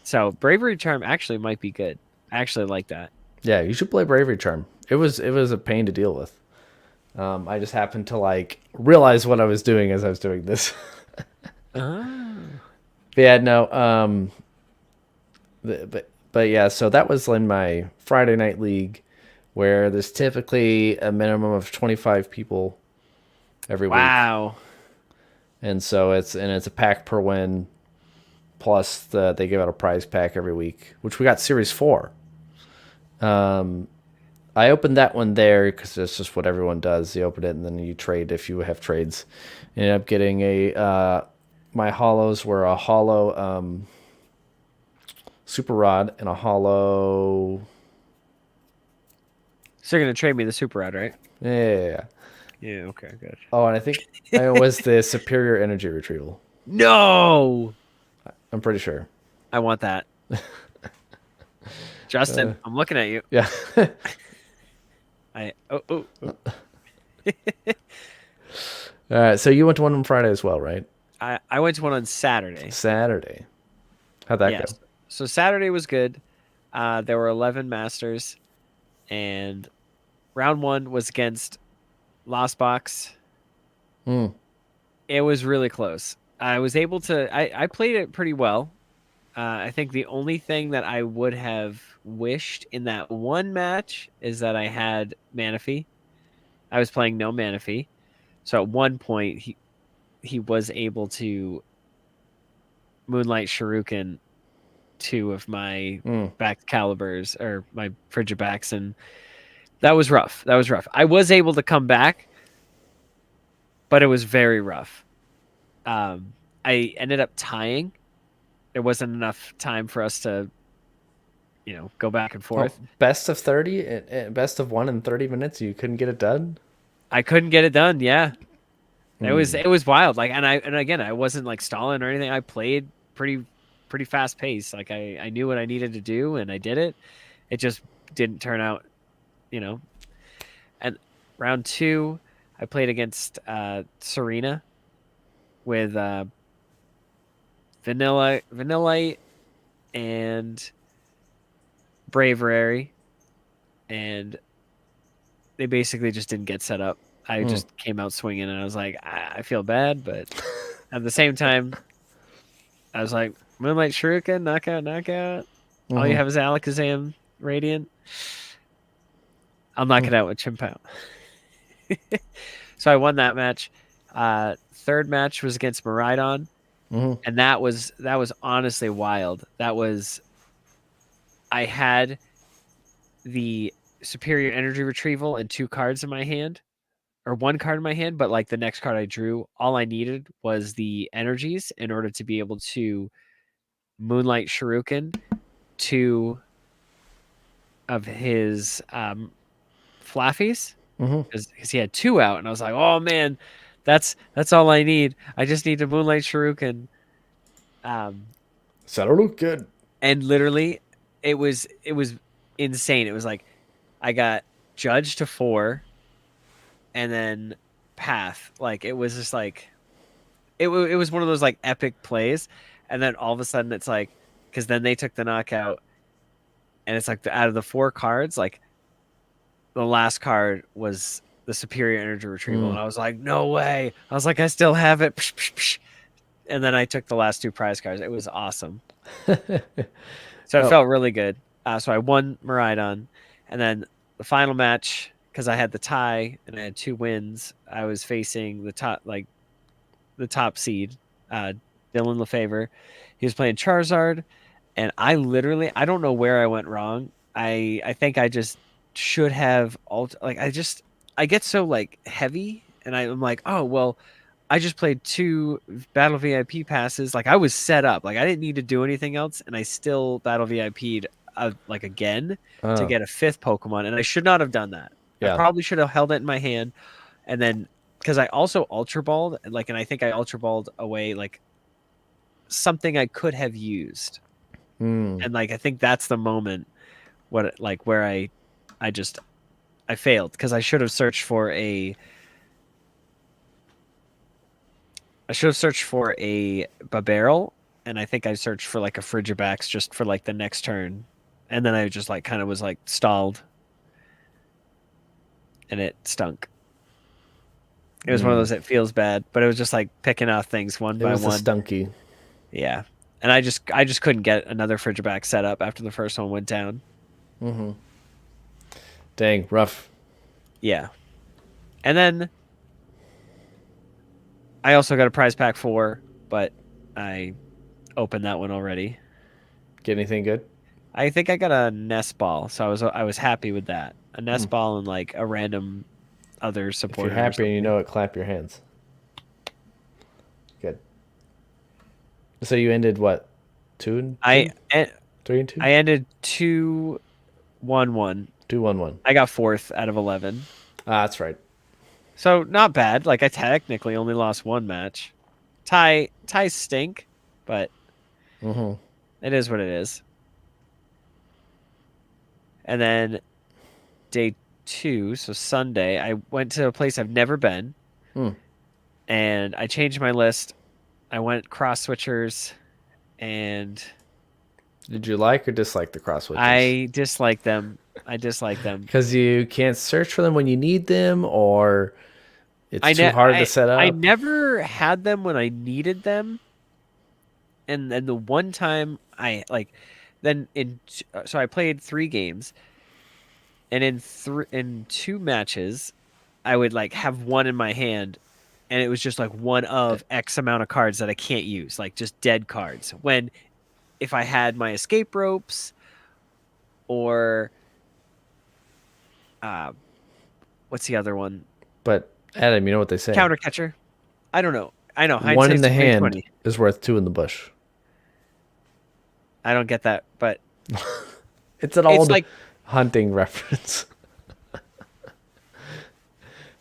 So Bravery Charm actually might be good. I actually like that. Yeah, you should play Bravery Charm. It was a pain to deal with. I just happened to like realize what I was doing as I was doing this. Oh. But yeah, no. But yeah, so that was in my Friday night league, where there's typically a minimum of 25 people every week, Wow. and so it's a pack per win, plus they give out a prize pack every week, which we got Series 4. I opened that one there because it's just what everyone does. You open it and then you trade if you have trades. Ended up getting my hollows were a hollow Super Rod and a hollow. So you're gonna trade me the Super Rod, right? Yeah. Yeah. Okay. Good. Oh, and I think it was the Superior Energy Retrieval. No. I'm pretty sure. I want that. Justin, I'm looking at you. Yeah. Oh. All right. So you went to one on Friday as well, right? I went to one on Saturday. Saturday. How'd that go? So Saturday was good. There were 11 masters, and round 1 was against Lost Box. It was really close. I was able to. I played it pretty well. I think the only thing that I would have wished in that one match is that I had Manaphy. I was playing no Manaphy, so at one point he was able to Moonlight Shuriken 2 of my back calibers or my Frigibacks, and that was rough. I was able to come back, but it was very rough. I ended up tying. There wasn't enough time for us to, go back and forth. Oh, best of 30, best of 1 in 30 minutes. You couldn't get it done. I couldn't get it done. Yeah, it was wild. Like, and again, I wasn't like stalling or anything. I played pretty fast paced. Like I knew what I needed to do and I did it. It just didn't turn out, And round 2, I played against Serena with Vanillite and Bravery, and they basically just didn't get set up. I just came out swinging, and I was like, I feel bad, but at the same time, I was like, Moonlight Shuriken, knockout. All you have is Alakazam Radiant. I'll knock it out with Chimpao. So I won that match. Third match was against Miraidon, and that was honestly wild. I had the Superior Energy Retrieval and 2 cards in my hand, or 1 card in my hand, but like the next card I drew, all I needed was the energies in order to be able to Moonlight Shuriken 2 of his Flaffies, because he had 2 out, and I was like, oh man, that's all I need. I just need to Moonlight Shuriken. That'll look good. And literally, it was insane. It was like I got Judge to 4, and then Path. Like it was just like it was one of those like epic plays, and then all of a sudden it's like, because then they took the knockout, and it's like out of the 4 cards, like the last card was the Superior Energy Retrieval, and I was like, no way. I was like, I still have it. Psh, psh, psh. and then I took the last 2 prize cards. It was awesome. So it Oh, felt really good. So I won Miraidon, and then the final match, because I had the tie and I had 2 wins, I was facing the top seed, Dylan Lefevre. He was playing Charizard, and I don't know where I went wrong. I think I just should have I get so like heavy, and I'm like, oh well, I just played 2 battle VIP passes. Like I was set up. Like I didn't need to do anything else, and I still battle VIP'd like again to oh, get a 5th Pokemon, and I should not have done that. I yeah. probably should have held it in my hand, and then because I also Ultra Balled, and I think I Ultra Balled away like something I could have used, Mm. and like I think that's the moment where I just I failed because I should have searched for a barrel, and I think I searched for like a Frigibax just for like the next turn, and then I just like kind of was like stalled, and it stunk. It was one of Mm. those that feels bad, but it was just like picking off things one It by was the one. stunky. Yeah, and I just couldn't get another Frigibax set up after the first one went down. Mm-hmm. Dang, rough. Yeah, and then I also got a prize pack 4, but I opened that one already. Get anything good? I think I got a nest ball, so I was happy with that. A Hmm. nest ball and like a random other If you're supporter or happy and you something. know it, clap your hands. Good. So you ended what? 2-2, I en- 3-2, I ended 2-1-1. 2-1-1. I got 4th out of 11, Ah, that's right. so not bad. Like I technically only lost 1 match. Ties stink, but Mm-hmm. it is what it is. And then day 2, so Sunday, I went to a place I've never been, Hmm. and I changed my list. I went cross switchers, and Did you like or dislike the cross switches? I dislike them. I dislike them. Because you can't search for them when you need them, or it's I too ne- hard to set I up. never had them when I needed them, and then the one time I like, then so I played 3 games, and in 2 matches, I would like have one in my hand, and it was just like one of X amount of cards that I can't use, like just dead cards. When if I had my escape ropes or uh, what's the other one? But Adam, you know what they say: Counter catcher. I don't know. I know one in hindsight's the hand 2020. is worth 2 in the bush. I don't get that, but It's an it's old like hunting reference.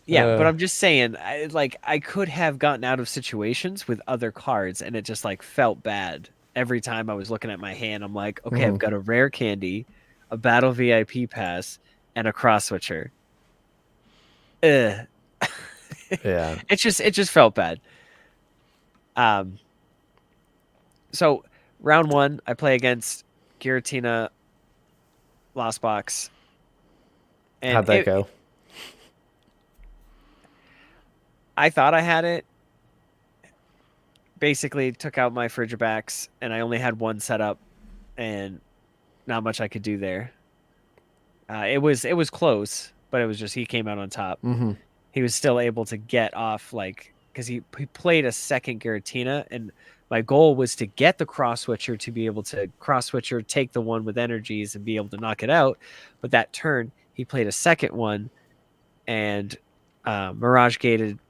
yeah, but I'm just saying, I could have gotten out of situations with other cards, and it just like felt bad every time I was looking at my hand. I'm like, okay, I've Mhm. got a rare candy, a battle VIP pass, and a cross switcher. Ugh. Yeah. It just felt bad. Um, so round 1, I play against Giratina, Lost Box, and How'd that go? I thought I had it. Basically, took out my Frigibax, and I only had 1 set up, and not much I could do there. It was close, but it was just he came out on top. Mm-hmm. He was still able to get off because he played a second Giratina, and my goal was to get the cross switcher to be able to cross switcher, take the one with energies, and be able to knock it out. But that turn, he played a second one, and Mirage gated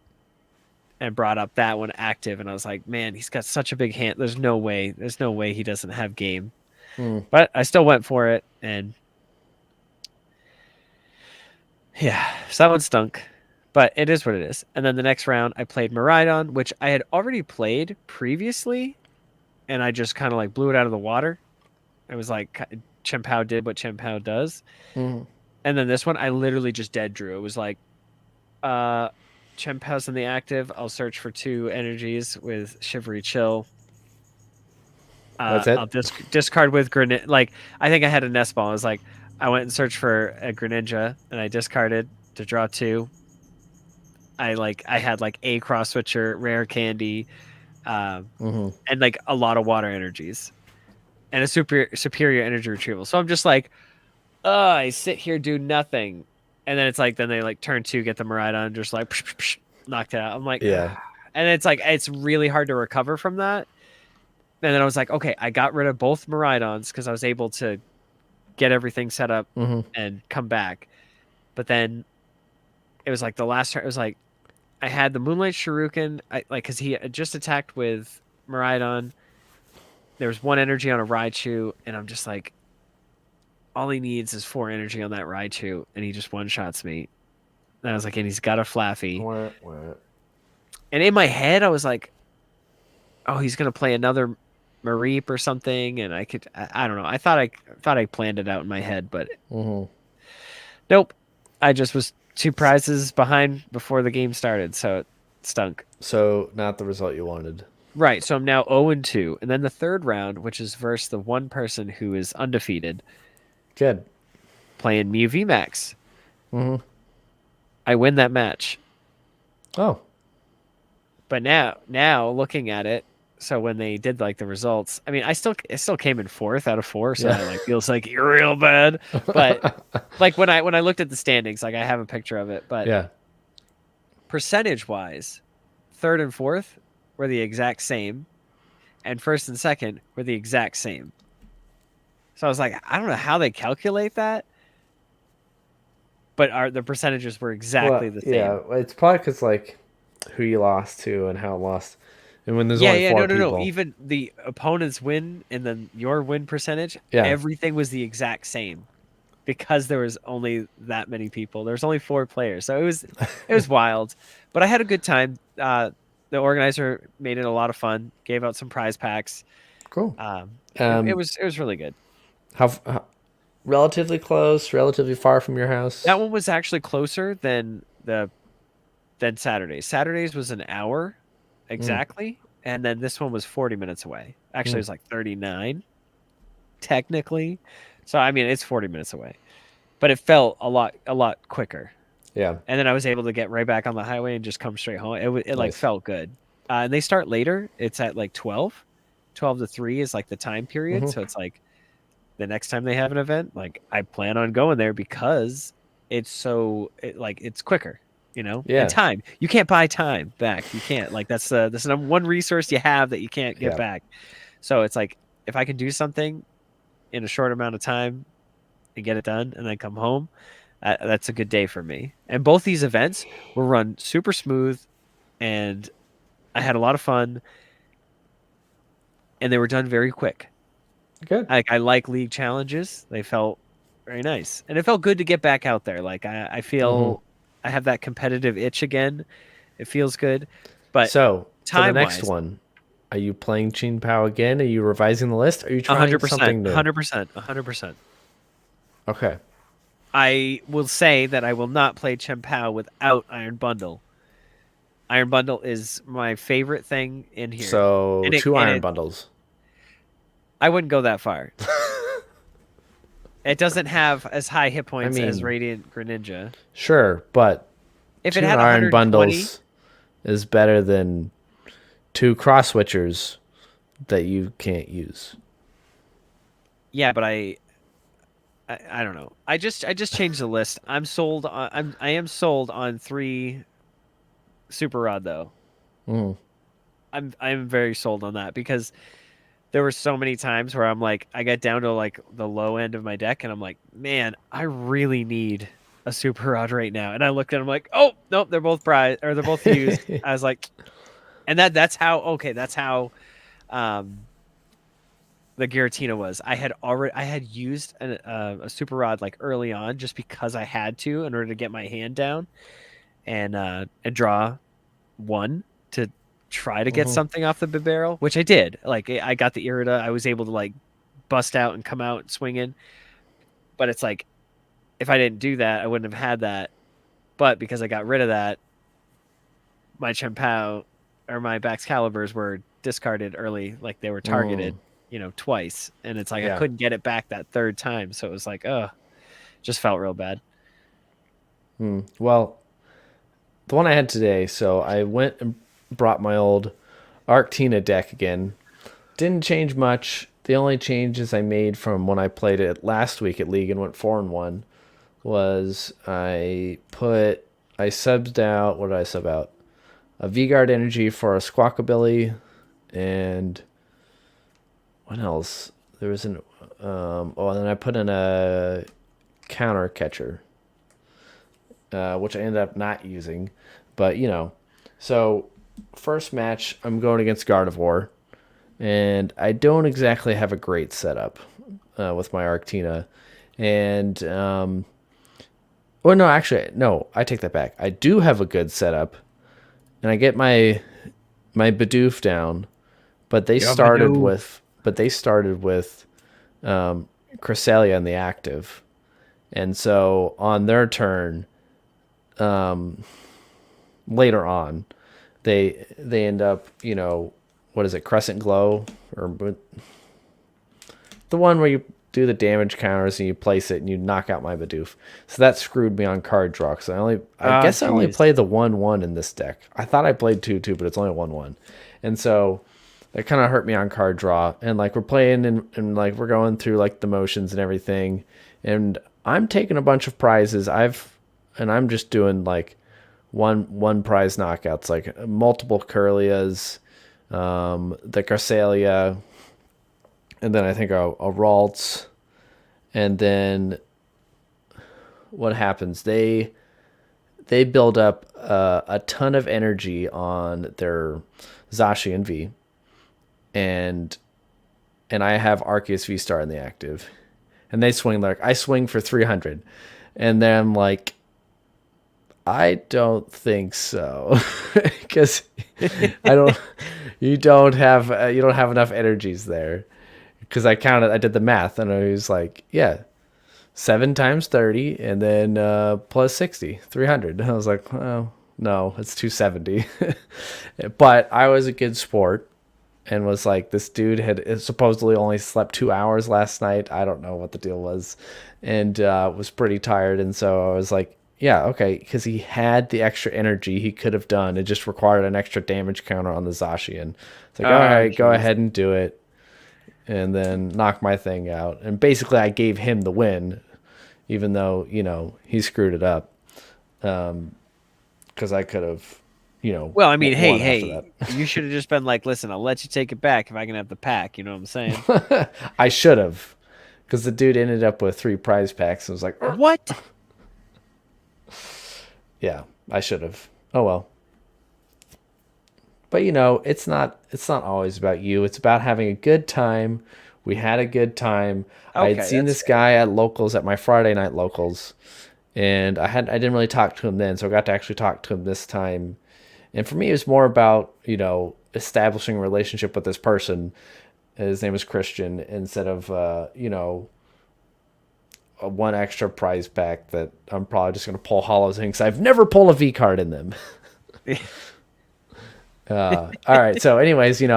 and brought up that one active, and I was like, man, he's got such a big hand. There's no way he doesn't have game. Mm. But I still went for it, and yeah, so that one stunk. But it is what it is. And then the next round, I played Miraidon, which I had already played previously, and I just kind of like blew it out of the water. It was like Chien-Pao did what Chien-Pao does. Mm-hmm. And then this one, I literally just dead drew. It was like, Chien-Pao's in the active. I'll search for 2 energies with Shivery Chill. That's I'll it. discard with Greninja. Like, I think I had a nest ball. I was like, I went and searched for a Greninja, and I discarded to draw 2. I had like a cross switcher, rare candy, and like a lot of water energies and a superior energy retrieval. So I'm just like, oh, I sit here, do nothing. And then it's like, then they like turn 2, get the Miraidon, just like psh, psh, psh, knocked it out. I'm like, Yeah. ah. And it's like, it's really hard to recover from that. And then I was like, okay, I got rid of both Miraidons because I was able to get everything set up and come back. But then it was like the last turn, it was like, I had the Moonlight Shuriken, because he had just attacked with Miraidon. There was 1 energy on a Raichu, and I'm just like, all he needs is 4 energy on that Raichu, and he just one-shots me. And I was like, and he's got a Flaffy. And in my head, I was like, oh, he's gonna play another Mareep or something, and I don't know. I thought I planned it out in my head, but nope. I just was 2 prizes behind before the game started, so it stunk. So not the result you wanted. Right, so I'm now 0-2, and then the third round, which is versus the one person who is undefeated, Good. playing Mew VMAX. I win that match. Oh. But now looking at it, so when they did like the results, I mean, it still came in 4th out of 4, so it like feels like real bad. But like when I looked at the standings, like I have a picture of it, but yeah, percentage wise, 3rd and 4th were the exact same, and 1st and 2nd were the exact same. So I was like, I don't know how they calculate that, but the percentages were exactly the same. Yeah, it's probably because like who you lost to and how it lost. And when there's only 4 people. No. Even the opponent's win and then your win percentage, Yeah. everything was the exact same because there was only that many people. There was only 4 players, so it was wild. But I had a good time. The organizer made it a lot of fun. Gave out some prize packs. Cool. It was really good. How relatively close, relatively far from your house? That one was actually closer than Saturdays. Saturdays was an hour exactly, and then this one was 40 minutes away. Actually, it was like 39 technically. So I mean, it's 40 minutes away, but it felt a lot quicker. Yeah. And then I was able to get right back on the highway and just come straight home. It Nice. like felt good. And they start later. It's at like 12 to 3 is like the time period. So it's like the next time they have an event, like I plan on going there because it's it's quicker. Yeah. And time. You can't buy time back. You can't. Like that's the number one resource you have that you can't get back. So it's like if I can do something in a short amount of time and get it done and then come home, that's a good day for me. And both these events were run super smooth and I had a lot of fun and they were done very quick. Good. I like league challenges. They felt very nice. And it felt good to get back out there. Like I feel I have that competitive itch again. It feels good. But so for the next one, are you playing Qin Pao again? Are you revising the list? Are you trying 100%, something new? 100%. Okay. I will say that I will not play Chen Pao without Iron Bundle. Iron Bundle is my favorite thing in here. So 2 Iron Bundles. I wouldn't go that far. It doesn't have as high hit points as Radiant Greninja. Sure, but if 2 it had Iron Bundles is better than 2 cross switchers that you can't use. Yeah, but I don't know. I just changed the list. I am sold on 3 Super Rod though. I'm very sold on that because there were so many times where I'm like, I got down to like the low end of my deck and I'm like, man, I really need a Super Rod right now. And I looked at them like, oh nope, they're both they're both used. I was like, and that's how the Giratina was. I had used a Super Rod like early on just because I had to in order to get my hand down and draw 1 to try to get something off the barrel, which I did. Like I got the Irida. I was able to like bust out and come out swinging. But it's like if I didn't do that, I wouldn't have had that. But because I got rid of that, my Chen Pao or my Baxcaliburs were discarded early. Like they were targeted, twice. And it's like I couldn't get it back that 3rd time. So it was like, just felt real bad. Well, the one I had today, so I went and brought my old Arctina deck again. Didn't change much. The only changes I made from when I played it last week at League and went 4-1 was I subbed out. What did I sub out? A V-Guard Energy for a Squawkabilly, and what else? There was an and then I put in a counter catcher, which I ended up not using, but So first match, I'm going against Gardevoir, and I don't exactly have a great setup with my Arctina, and well, no, actually, no, I take that back. I do have a good setup, and I get my Bidoof down, but they started with Cresselia in the active, and so on their turn, later on, they end up, what is it, Crescent Glow, or the one where you do the damage counters and you place it and you knock out my Bidoof. So that screwed me on card draw. So I guess I only played the 1/1 in this deck. I thought I played 2/2, but it's only 1/1. And so it kind of hurt me on card draw. And like we're playing and like we're going through like the motions and everything. And I'm taking a bunch of prizes. I'm just doing like one prize knockouts, like multiple Curlias, the Cresselia, and then I think a Ralts, and then what happens? They build up a ton of energy on their Zacian V, and I have Arceus V Star in the active, and they swing like I swing for 300, and then I'm like, I don't think so, because you don't have enough energies there. Because I did the math, and I was like, yeah, 7 times 30, and then plus 60, 300. And I was like, oh, no, it's 270. But I was a good sport, and was like, this dude had supposedly only slept 2 hours last night. I don't know what the deal was, and was pretty tired. And so I was like, yeah, okay, because he had the extra energy he could have done. It just required an extra damage counter on the Zacian. It's like, all right, go ahead and do it. And then knock my thing out. And basically I gave him the win, even though, he screwed it up. Because I could have, Well, I mean, hey, you should have just been like, listen, I'll let you take it back if I can have the pack. You know what I'm saying? I should have. Because the dude ended up with 3 prize packs. And was like, Arr! What? Yeah, I should have. Oh, well. But it's not always about you. It's about having a good time. We had a good time. Okay, I had seen this guy at locals, at my Friday night locals, and I didn't really talk to him then, so I got to actually talk to him this time. And for me, it was more about establishing a relationship with this person. His name was Christian, instead of a 1 extra prize pack that I'm probably just going to pull hollows in because I've never pulled a V card in them. All right, so anyways, that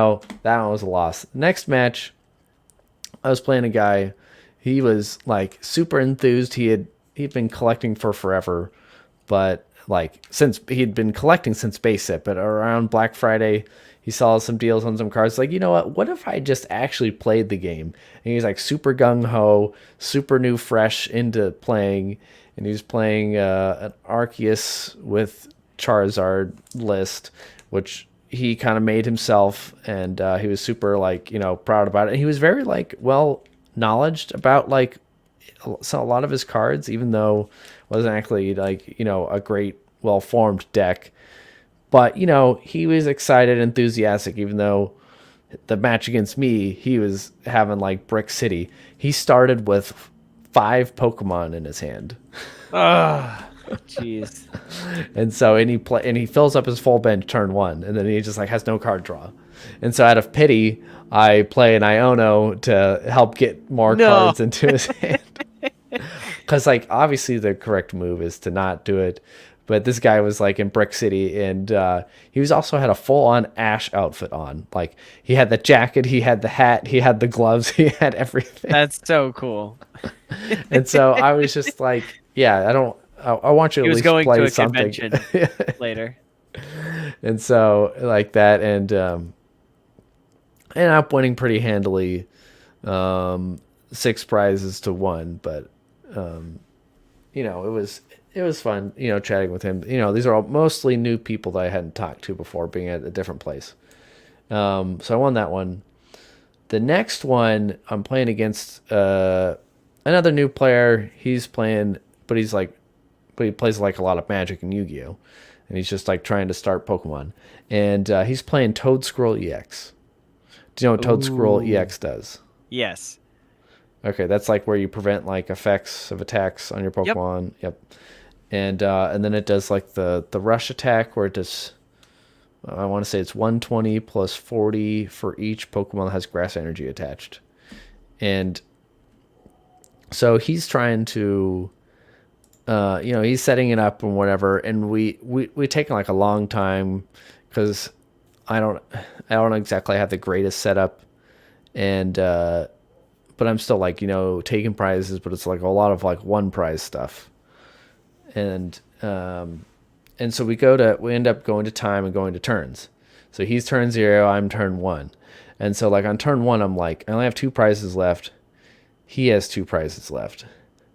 one was a loss. Next match, I was playing a guy. He was like super enthused. He'd been collecting for forever, but like since he'd been collecting since base set, but around Black Friday, he saw some deals on some cards. Like, what if I just actually played the game? And he's like super gung ho, super new, fresh into playing, and he was playing an Arceus with Charizard list, which he kind of made himself, and he was super proud about it. And he was very well knowledged about a lot of his cards, even though it wasn't actually a great well formed deck. But he was excited, enthusiastic, even though the match against me, he was having Brick City. He started with 5 Pokemon in his hand. Jeez. And so he fills up his full bench turn 1, and then he just has no card draw. And so out of pity, I play an Iono to help get more cards into his hand. Because obviously the correct move is to not do it. But this guy was in Brick City, and he was also had a full-on Ash outfit on. He had the jacket, he had the hat, he had the gloves, he had everything. That's so cool. And so I was just yeah, I want you to at least play something. He was going to a convention later. And so that, and ended up winning pretty handily, 6 prizes to 1. But it was fun, chatting with him. These are all mostly new people that I hadn't talked to before, being at a different place. So I won that one. The next one, I'm playing against another new player. He's playing, but he plays like a lot of Magic and Yu-Gi-Oh, and he's just like trying to start Pokemon. And he's playing Toad Scroll EX. Do you know what Toad Scroll Ooh. EX does? Yes. Okay, that's like where you prevent like effects of attacks on your Yep. Pokemon. Yep. And then it does like the rush attack where it does. I want to say it's 120 plus 40 for each Pokemon that has grass energy attached. And so he's trying to, he's setting it up and whatever. And we taken like a long time because I don't exactly have the greatest setup. And, but I'm still like, taking prizes, but it's like a lot of like one prize stuff. And so we end up going to time and going to turns. So he's turn 0, I'm turn 1. And so like on turn 1, I'm like, I only have 2 prizes left. He has 2 prizes left.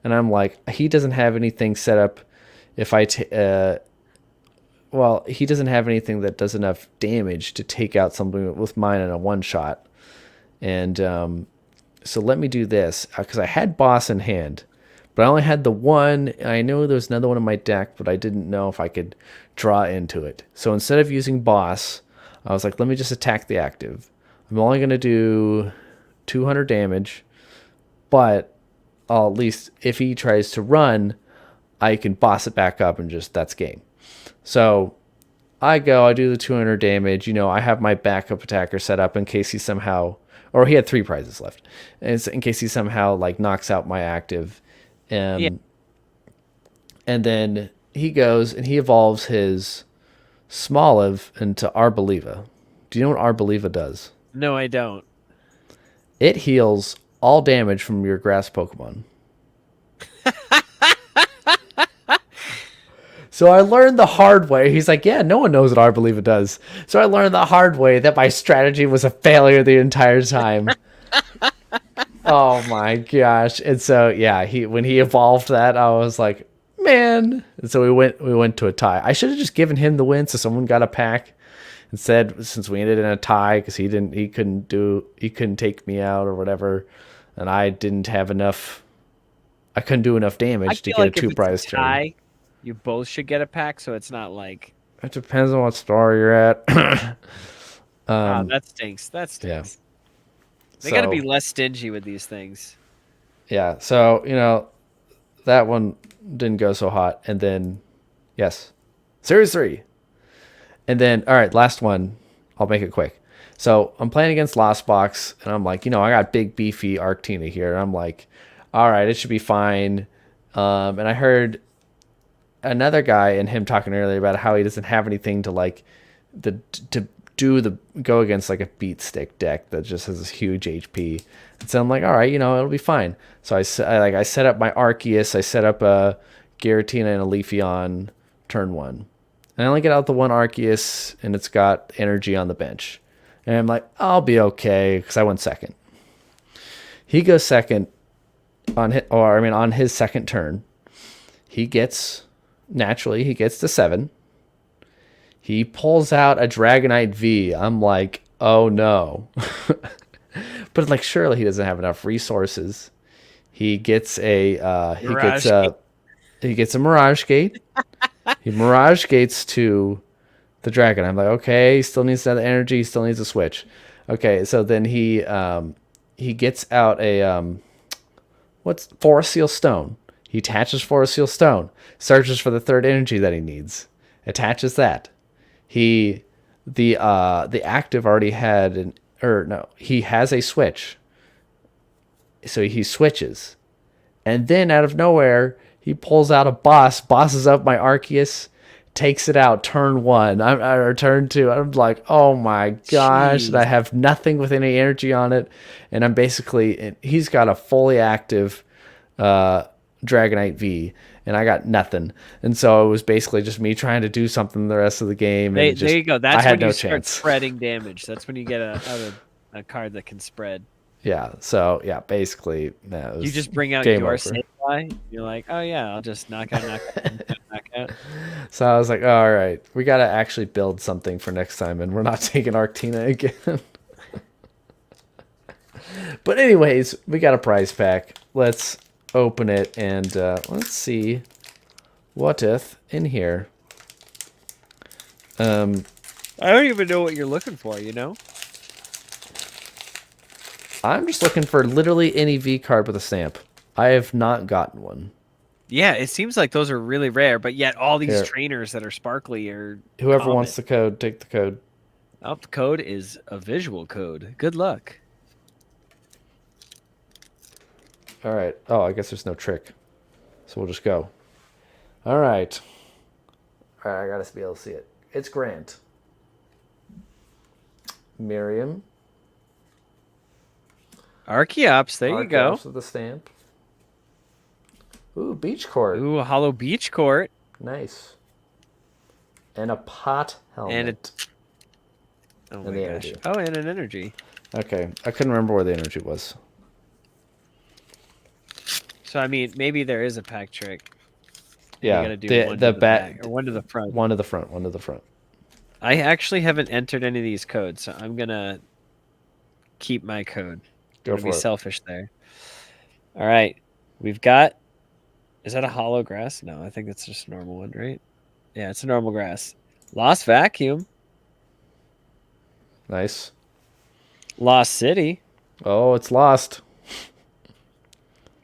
And I'm like, he doesn't have anything set up if he doesn't have anything that does enough damage to take out something with mine in a one shot. And so let me do this because I had boss in hand. But I only had the one. I knew there was another one in my deck, but I didn't know if I could draw into it. So instead of using boss, I was like, let me just attack the active. I'm only going to do 200 damage, but I'll at least, if he tries to run, I can boss it back up and just, that's game. So I do the 200 damage. I have my backup attacker set up in case he somehow, or he had 3 prizes left, in case he somehow like knocks out my active. Yeah. And then he goes and he evolves his Smoliv into Arboliva. Do you know what Arboliva does? No, I don't. It heals all damage from your grass Pokemon. So I learned the hard way. He's like, yeah, no one knows what Arboliva does. So I learned the hard way that my strategy was a failure the entire time. Oh my gosh. And so yeah, when he evolved that, I was like, man. And so we went to a tie. I should have just given him the win so someone got a pack. Instead, since we ended in a tie because he couldn't take me out or whatever, and I didn't have enough. I couldn't do enough I damage to feel get like a if 2 it's a prize turn. tie, you both should get a pack, so it's not like. It depends on what star you're at. That stinks. That stinks. They got to be less stingy with these things. Yeah. So that one didn't go so hot, and then yes, Series 3. And then, all right, last one. I'll make it quick. So I'm playing against Lost Box, and I'm like, I got big, beefy Arctina here. And I'm like, all right, it should be fine. And I heard another guy and him talking earlier about how he doesn't have anything to like go against like a beat stick deck that just has this huge HP. And so I'm like, all right, it'll be fine. So I set up my Arceus, I set up a Giratina and a Leafeon turn 1. And I only get out the one Arceus, and it's got energy on the bench. And I'm like, I'll be okay, because I went second. He goes second on his second turn. He gets to 7. He pulls out a Dragonite V. I'm like, oh no. But like, surely he doesn't have enough resources. He gets a Mirage Gate. He Mirage Gates to the Dragon. I'm like, okay, he still needs that energy. He still needs a switch. Okay, so then he gets out a Forest Seal Stone. He attaches Forest Seal Stone. Searches for the 3rd energy that he needs. Attaches that. The active already had he has a switch. So he switches. And then out of nowhere, he pulls out a bosses up my Arceus, takes it out turn 1, or turn 2. I'm like, oh my gosh, and I have nothing with any energy on it. And I'm he's got a fully active Dragonite V, and I got nothing. And so it was basically just me trying to do something the rest of the game. There you go. That's I had when you no start chance. spreading damage. That's when you get out of a card that can spread. Yeah. So yeah, basically, that was You just bring out game your over. Sableye. You're like, oh yeah, I'll just knock out, knock out, knock out, knock out. So I was like, all right, we got to actually build something for next time, and we're not taking Arctina again. But anyways, we got a prize pack. Let's open it and let's see what is in here. I don't even know what you're looking for, you know? I'm just looking for literally any V card with a stamp. I have not gotten one. Yeah, it seems like those are really rare, but yet all these Here. trainers that are sparkly are Whoever common. wants the code, take the code. Oh, the code is a visual code. Good luck. All right. Oh, I guess there's no trick. So we'll just go. All right. All right, I got to be able to see it. It's Grant. Miriam. Archeops, there you go. Archeops with the stamp. Ooh, beach court. Ooh, a hollow beach court. Nice. And a pot helmet. And it. Oh And my the gosh. energy. Oh, and an energy. Okay, I couldn't remember where the energy was. So I mean, maybe there is a pack trick. Yeah, You gotta do one to the back, or one to the front. One to the front. One to the front. I actually haven't entered any of these codes, so I'm gonna keep my code. Go I'm gonna for be it. selfish there. All right, we've got. Is that a hollow grass? No, I think that's just a normal one, right? Yeah, it's a normal grass. Lost Vacuum. Nice. Lost City. Oh, it's lost.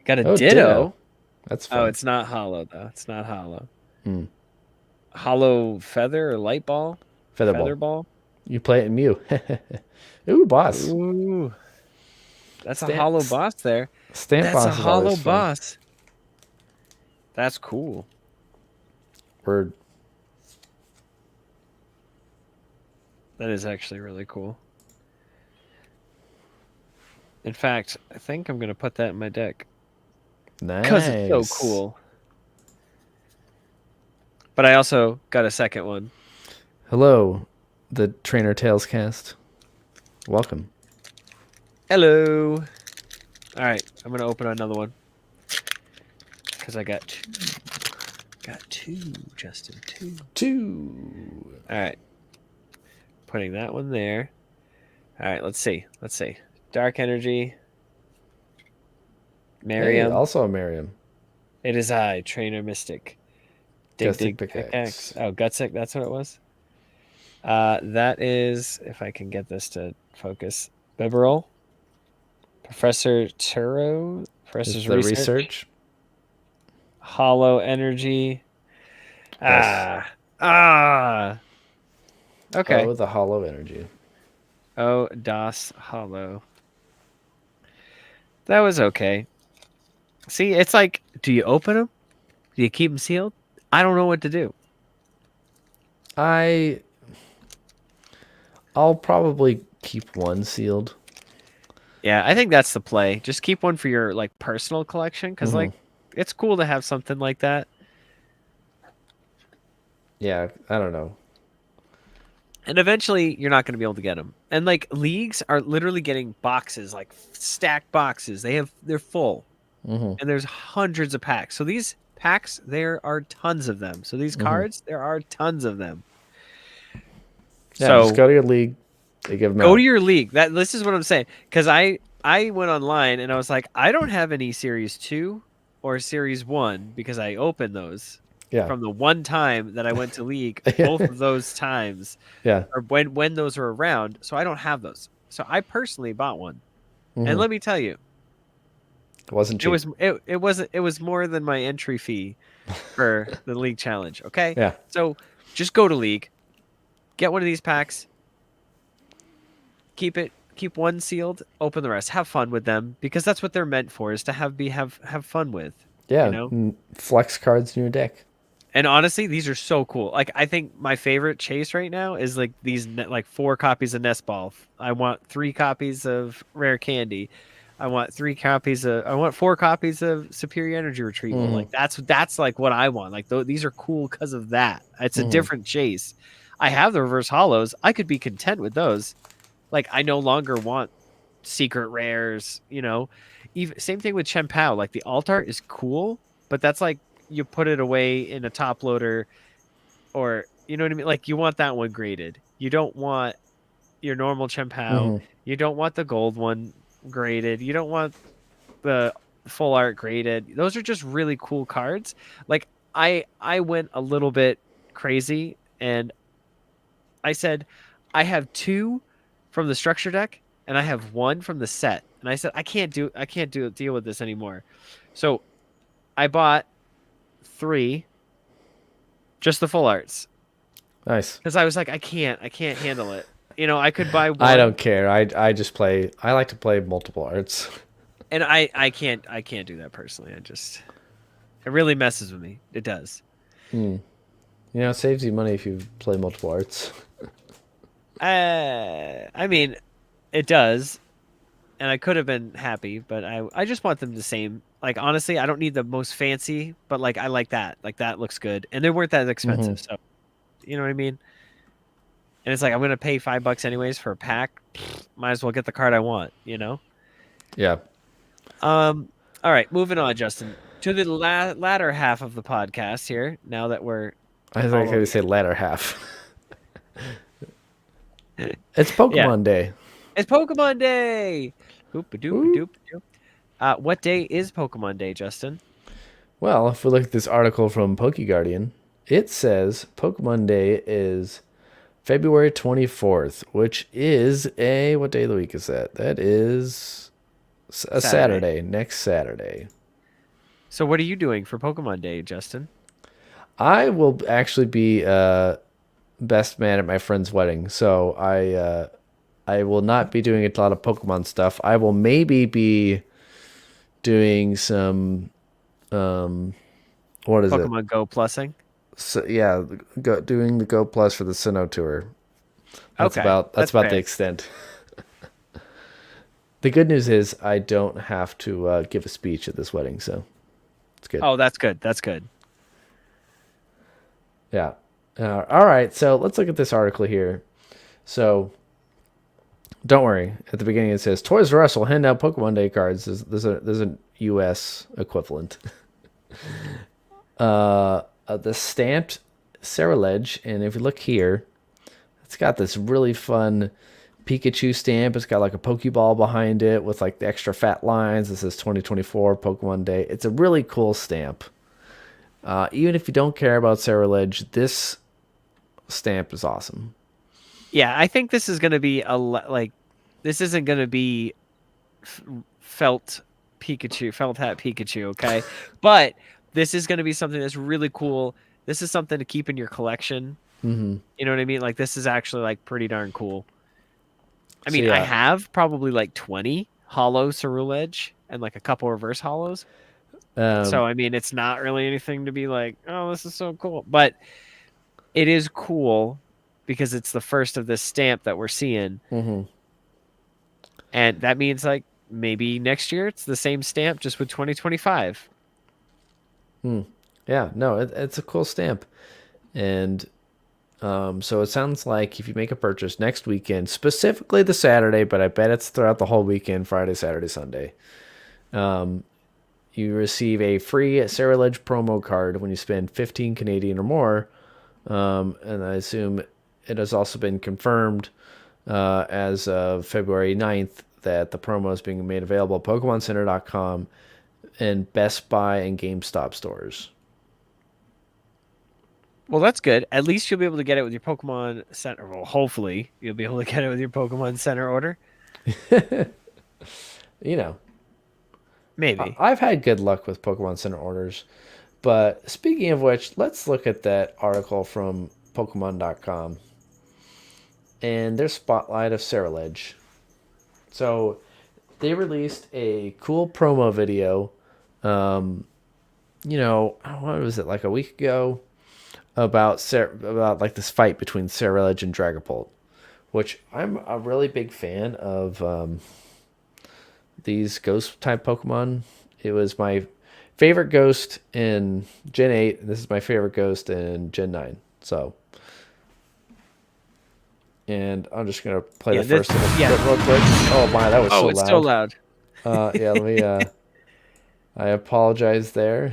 Got a Oh, Ditto. That's fun. Oh, it's not hollow though. It's not hollow. Hmm. Hollow Feather or Light Ball. Feather Ball. You play it in Mew. Ooh, boss. Ooh, that's a Stamp- hollow boss there. Stamp That's boss a is hollow always fun. boss. That's cool. Word. That is actually really cool. In fact, I think I'm gonna put that in my deck Nice. because it's so cool. But I also got a second one. Hello, the Trainer Tales cast. Welcome. Hello. All right, I'm gonna open another one because I got two. Got two, Justin. Two. All right. Putting that one there. All right, let's see. Dark Energy. Miriam. Hey, also a Miriam. It is I, Trainer Mystic. Dig pickaxe. Oh, Gutsick, that's what it was? That is, if I can get this to focus, Bibarel. Professor Turo. Professor's The research. Hollow Energy. Yes. Okay. Oh, the hollow energy. Oh, Das Hollow. That was okay. See, it's like, do you open them? Do you keep them sealed? I don't know what to do. I'll probably keep one sealed. Yeah, I think that's the play. Just keep one for your like personal collection because like it's cool to have something like that. Yeah, I don't know. And eventually, you're not going to be able to get them. And like leagues are literally getting boxes, like stacked boxes. They're full, and there's hundreds of packs. So these packs, there are tons of them. So these cards, there are tons of them. Yeah, so just go to your league. They give them go out. to your league. This is what I'm saying because I went online and I was like, I don't have any Series 2 or Series 1 because I opened those. Yeah. From the one time that I went to league, both of those times, yeah, or when those were around, so I don't have those. So I personally bought one, and let me tell you, it wasn't cheap. It was more than my entry fee for the league challenge. Okay, Yeah. So just go to league, get one of these packs, keep one sealed, open the rest, have fun with them because that's what they're meant for, is to have fun with. Yeah, you know? Flex cards in your deck. And honestly, these are so cool. Like, I think my favorite chase right now is like these like 4 copies of Nest Ball. I want 3 copies of Rare Candy. I want 4 copies of Superior Energy Retrieval. Like that's like what I want. Like these are cool because of that. It's a different chase. I have the reverse hollows. I could be content with those. Like I no longer want secret rares, Even same thing with Chien-Pao. Like the alt art is cool, but that's like you put it away in a top loader, or you know what I mean? Like you want that one graded. You don't want your normal Chien-Pao. Hmm. You don't want the gold one graded. You don't want the full art graded. Those are just really cool cards. Like I went a little bit crazy and I said I have two from the structure deck and I have one from the set. And I said I can't deal with this anymore. So I bought three, just the full arts, Nice. because I was like I can't handle it. I could buy I one, don't care. I just play. I like to play multiple arts. and I can't do that personally. It really messes with me. It does. It saves you money if you play multiple arts. I mean, it does, and I could have been happy, but I just want them the same. Like honestly, I don't need the most fancy, but like I like that. Like that looks good, and they weren't that Hmm. expensive, so you know what I mean. And it's like I'm gonna pay $5 anyways for a pack. Might as well get the card I want. Yeah. All right, moving on, Justin, to the latter half of the podcast here. Now that we're I was like all to over say latter half. here. It's Yeah, Pokemon Day. it's Pokemon Day. Boop a doop a Woo. doop a doop. What day is Pokemon Day, Justin? Well, if we look at this article from PokeGuardian, it says Pokemon Day is February 24th, which is a what day of the week is that? That is a Saturday. Saturday, next Saturday. So what are you doing for Pokemon Day, Justin? I will actually be best man at my friend's wedding, so I will not be doing a lot of Pokemon stuff. I will maybe be doing some what is it? Pokemon Go plussing? So yeah, doing the Go Plus for the Sinnoh tour. That's Okay, about that's the fair. extent. The good news is I don't have to give a speech at this wedding, so it's good. Oh, that's good. That's good. Yeah. All right, so let's look at this article here. So don't worry. At the beginning, it says Toys R Us will hand out Pokemon Day cards. There's a U.S. equivalent. The stamped Ceruledge, and if you look here, it's got this really fun Pikachu stamp. It's got like a Pokeball behind it with like the extra fat lines. It says 2024 Pokemon Day. It's a really cool stamp. Even if you don't care about Ceruledge, this stamp is awesome. Yeah, I think this is going to be like this isn't going to be f- felt hat Pikachu, okay? But this is going to be something that's really cool. This is something to keep in your collection. Hmm. You know what I mean? Like this is actually like pretty darn cool. I So mean, I yeah, have probably like 20 hollow Ceruledge and like a couple reverse hollows. So um, I mean, it's not really anything to be like, "Oh, this is so cool." But it is cool because it's the first of this stamp that we're seeing. hmm. And that means like maybe next year it's the same stamp just with 2025. Yeah, no, it's a cool stamp, and so it sounds like if you make a purchase next weekend, specifically the Saturday, but I bet it's throughout the whole weekend, Friday, Saturday, Sunday, you receive a free Ceruledge promo card when you spend 15 Canadian or more. And I assume it has also been confirmed as of February 9th that the promo is being made available at PokemonCenter.com and Best Buy and GameStop stores. Well, that's good. At least you'll be able to get it with your Pokemon Center. Well, hopefully you'll be able to get it with your Pokemon Center order. You know, Maybe. I've had good luck with Pokemon Center orders. But speaking of which, let's look at that article from Pokemon.com and their spotlight of Ceruledge. So they released a cool promo video, what was it, like a week ago, about like this fight between Ceruledge and Dragapult, which I'm a really big fan of these ghost type Pokemon. It was my favorite ghost in Gen 8, and this is my favorite ghost in Gen 9. So And I'm just gonna play Yeah, the first little yeah. bit real quick. Oh my, that was so Oh, loud. it's still loud. Yeah, let me. I apologize there.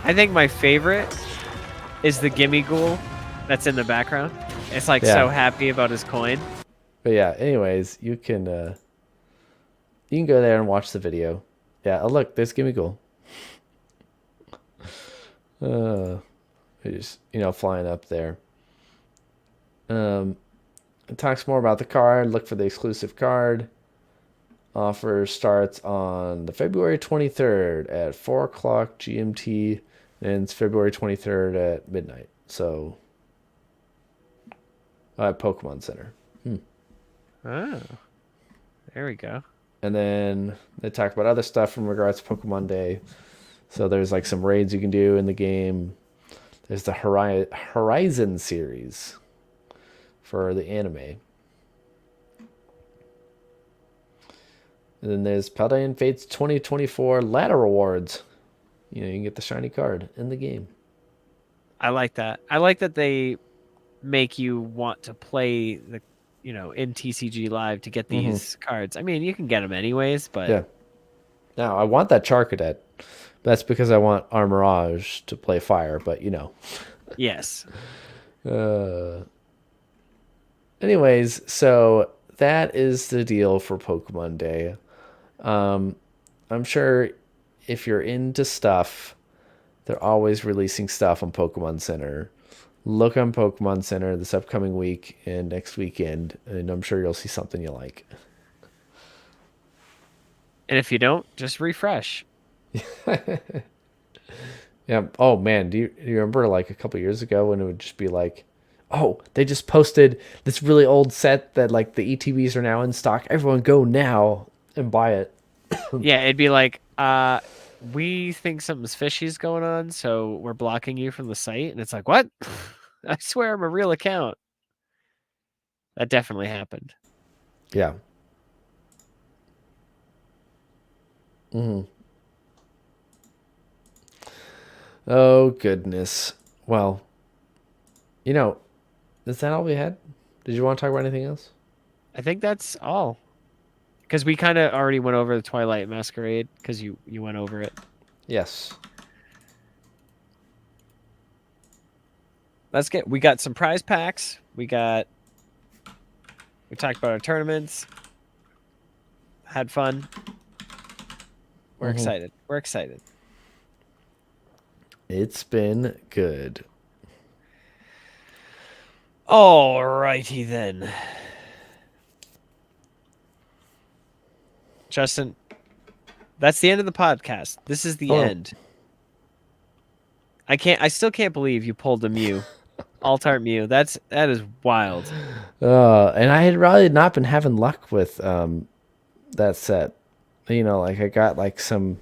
I think my favorite is the Gimme Ghoul that's in the background. It's like Yeah. so happy about his coin. But yeah, anyways, you can go there and watch the video. Yeah, oh look, there's Gimme Ghoul. Just flying up there. It talks more about the card. Look for the exclusive card. Offer starts on the February 23rd at 4 o'clock GMT, and it's February 23rd at midnight. So, at Pokemon Center. Oh, there we go. And then they talk about other stuff in regards to Pokemon Day. So there's like some raids you can do in the game. There's the Horizon series for the anime. And then there's Paldean Fates 2024 ladder rewards. You can get the shiny card in the game. I like that. I like that they make you want to play the, in TCG Live to get these cards. I mean, you can get them anyways, but yeah. Now I want that Charcadet. That's because I want Armorage to play fire, but yes. Anyways, so that is the deal for Pokemon Day. I'm sure if you're into stuff, they're always releasing stuff on Pokemon Center. Look on Pokemon Center this upcoming week and next weekend, and I'm sure you'll see something you like. And if you don't, just refresh. Yeah. Oh man, do you remember like a couple years ago when it would just be like, oh, they just posted this really old set that like the ETBs are now in stock. Everyone go now and buy it. Yeah, it'd be like, we think something's fishy's going on, so we're blocking you from the site. And it's like, what? I swear I'm a real account. That definitely happened. Yeah. Oh goodness. Well, is that all we had? Did you want to talk about anything else? I think that's all. Because we kind of already went over the Twilight Masquerade, because you went over it. Yes. We got some prize packs. We talked about our tournaments. Had fun. We're excited. We're excited. It's been good. All righty then. Justin, that's the end of the podcast. This is the end. I still can't believe you pulled a Mew. Alt-Art Mew. That is wild. And I had really not been having luck with that set. Like I got like some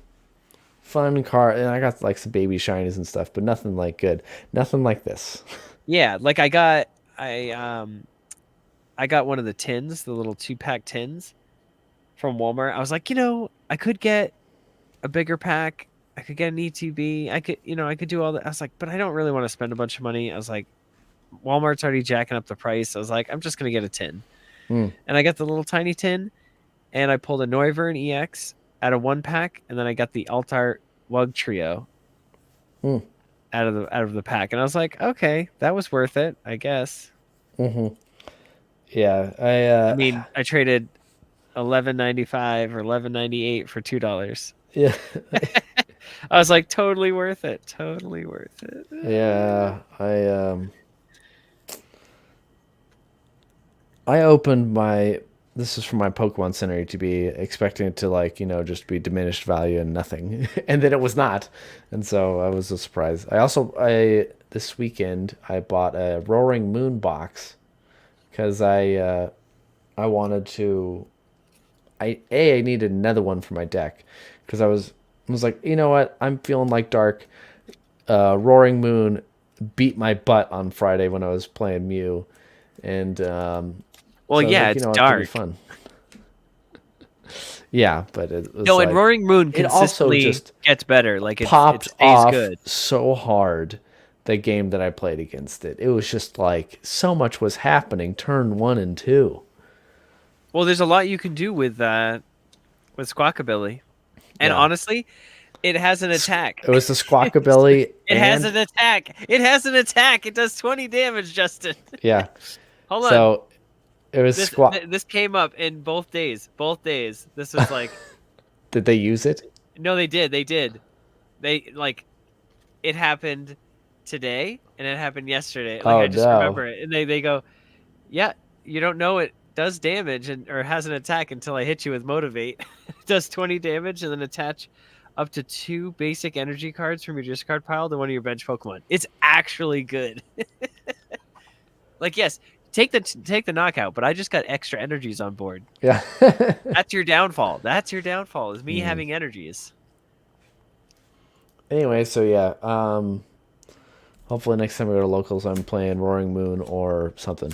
fun card, and I got like some baby shinies and stuff, but nothing like good. Nothing like this. Yeah, like I got one of the tins, the little 2-pack tins from Walmart. I was like, I could get a bigger pack. I could get an ETB. I could do all that. I was like, but I don't really want to spend a bunch of money. I was like, Walmart's already jacking up the price. I was like, I'm just going to get a tin. And I got the little tiny tin, and I pulled a Noivern EX out of 1-pack, and then I got the Alt-Art Wug Trio out of the pack. And I was like, okay, that was worth it, I guess. Yeah, I mean, I traded $11.95 or $11.98 for $2. Yeah. I was like, totally worth it. Totally worth it. Yeah, I opened this is from my Pokemon Center to be expecting it to just be diminished value and nothing. And then it was not. And so I was a surprise. This weekend I bought a Roaring Moon box because I wanted to I needed another one for my deck because I was like, you know what? I'm feeling like dark. Roaring Moon beat my butt on Friday when I was playing Mew. And well, so yeah, like, it's It's dark. fun. Yeah, but it was and Roaring Moon it also consistently just gets better. Like popped it stays off good. so hard the game that I played against it. It was just like so much was happening turn 1 and 2. Well, there's a lot you can do with Squawkabilly, and Yeah. honestly, it has an attack. It was the Squawkabilly It has and an attack. It has an attack. It does 20 damage, Justin. yeah. Hold on. So it was Squawk. This came up in both days. Both days. This was like Did they use it? no, they did. They did. They like it happened today and it happened yesterday. Like Oh I just no. remember it. And they go, "Yeah, you don't know it does damage and or has an attack until I hit you with motivate. It does 20 damage and then attach up to 2 basic energy cards from your discard pile to one of your bench Pokemon. It's actually good." Like yes, take the knockout, but I just got extra energies on board. Yeah. That's your downfall. That's your downfall is me having energies. Anyway, so yeah. Hopefully next time we go to locals, I'm playing Roaring Moon or something.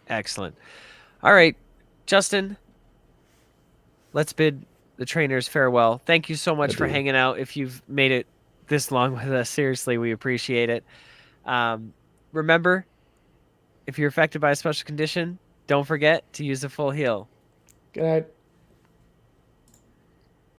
Excellent. All right, Justin, let's bid the trainers farewell. Thank you so much for hanging out. If you've made it this long with us, seriously, we appreciate it. Remember, if you're affected by a special condition, don't forget to use a full heal. Good night.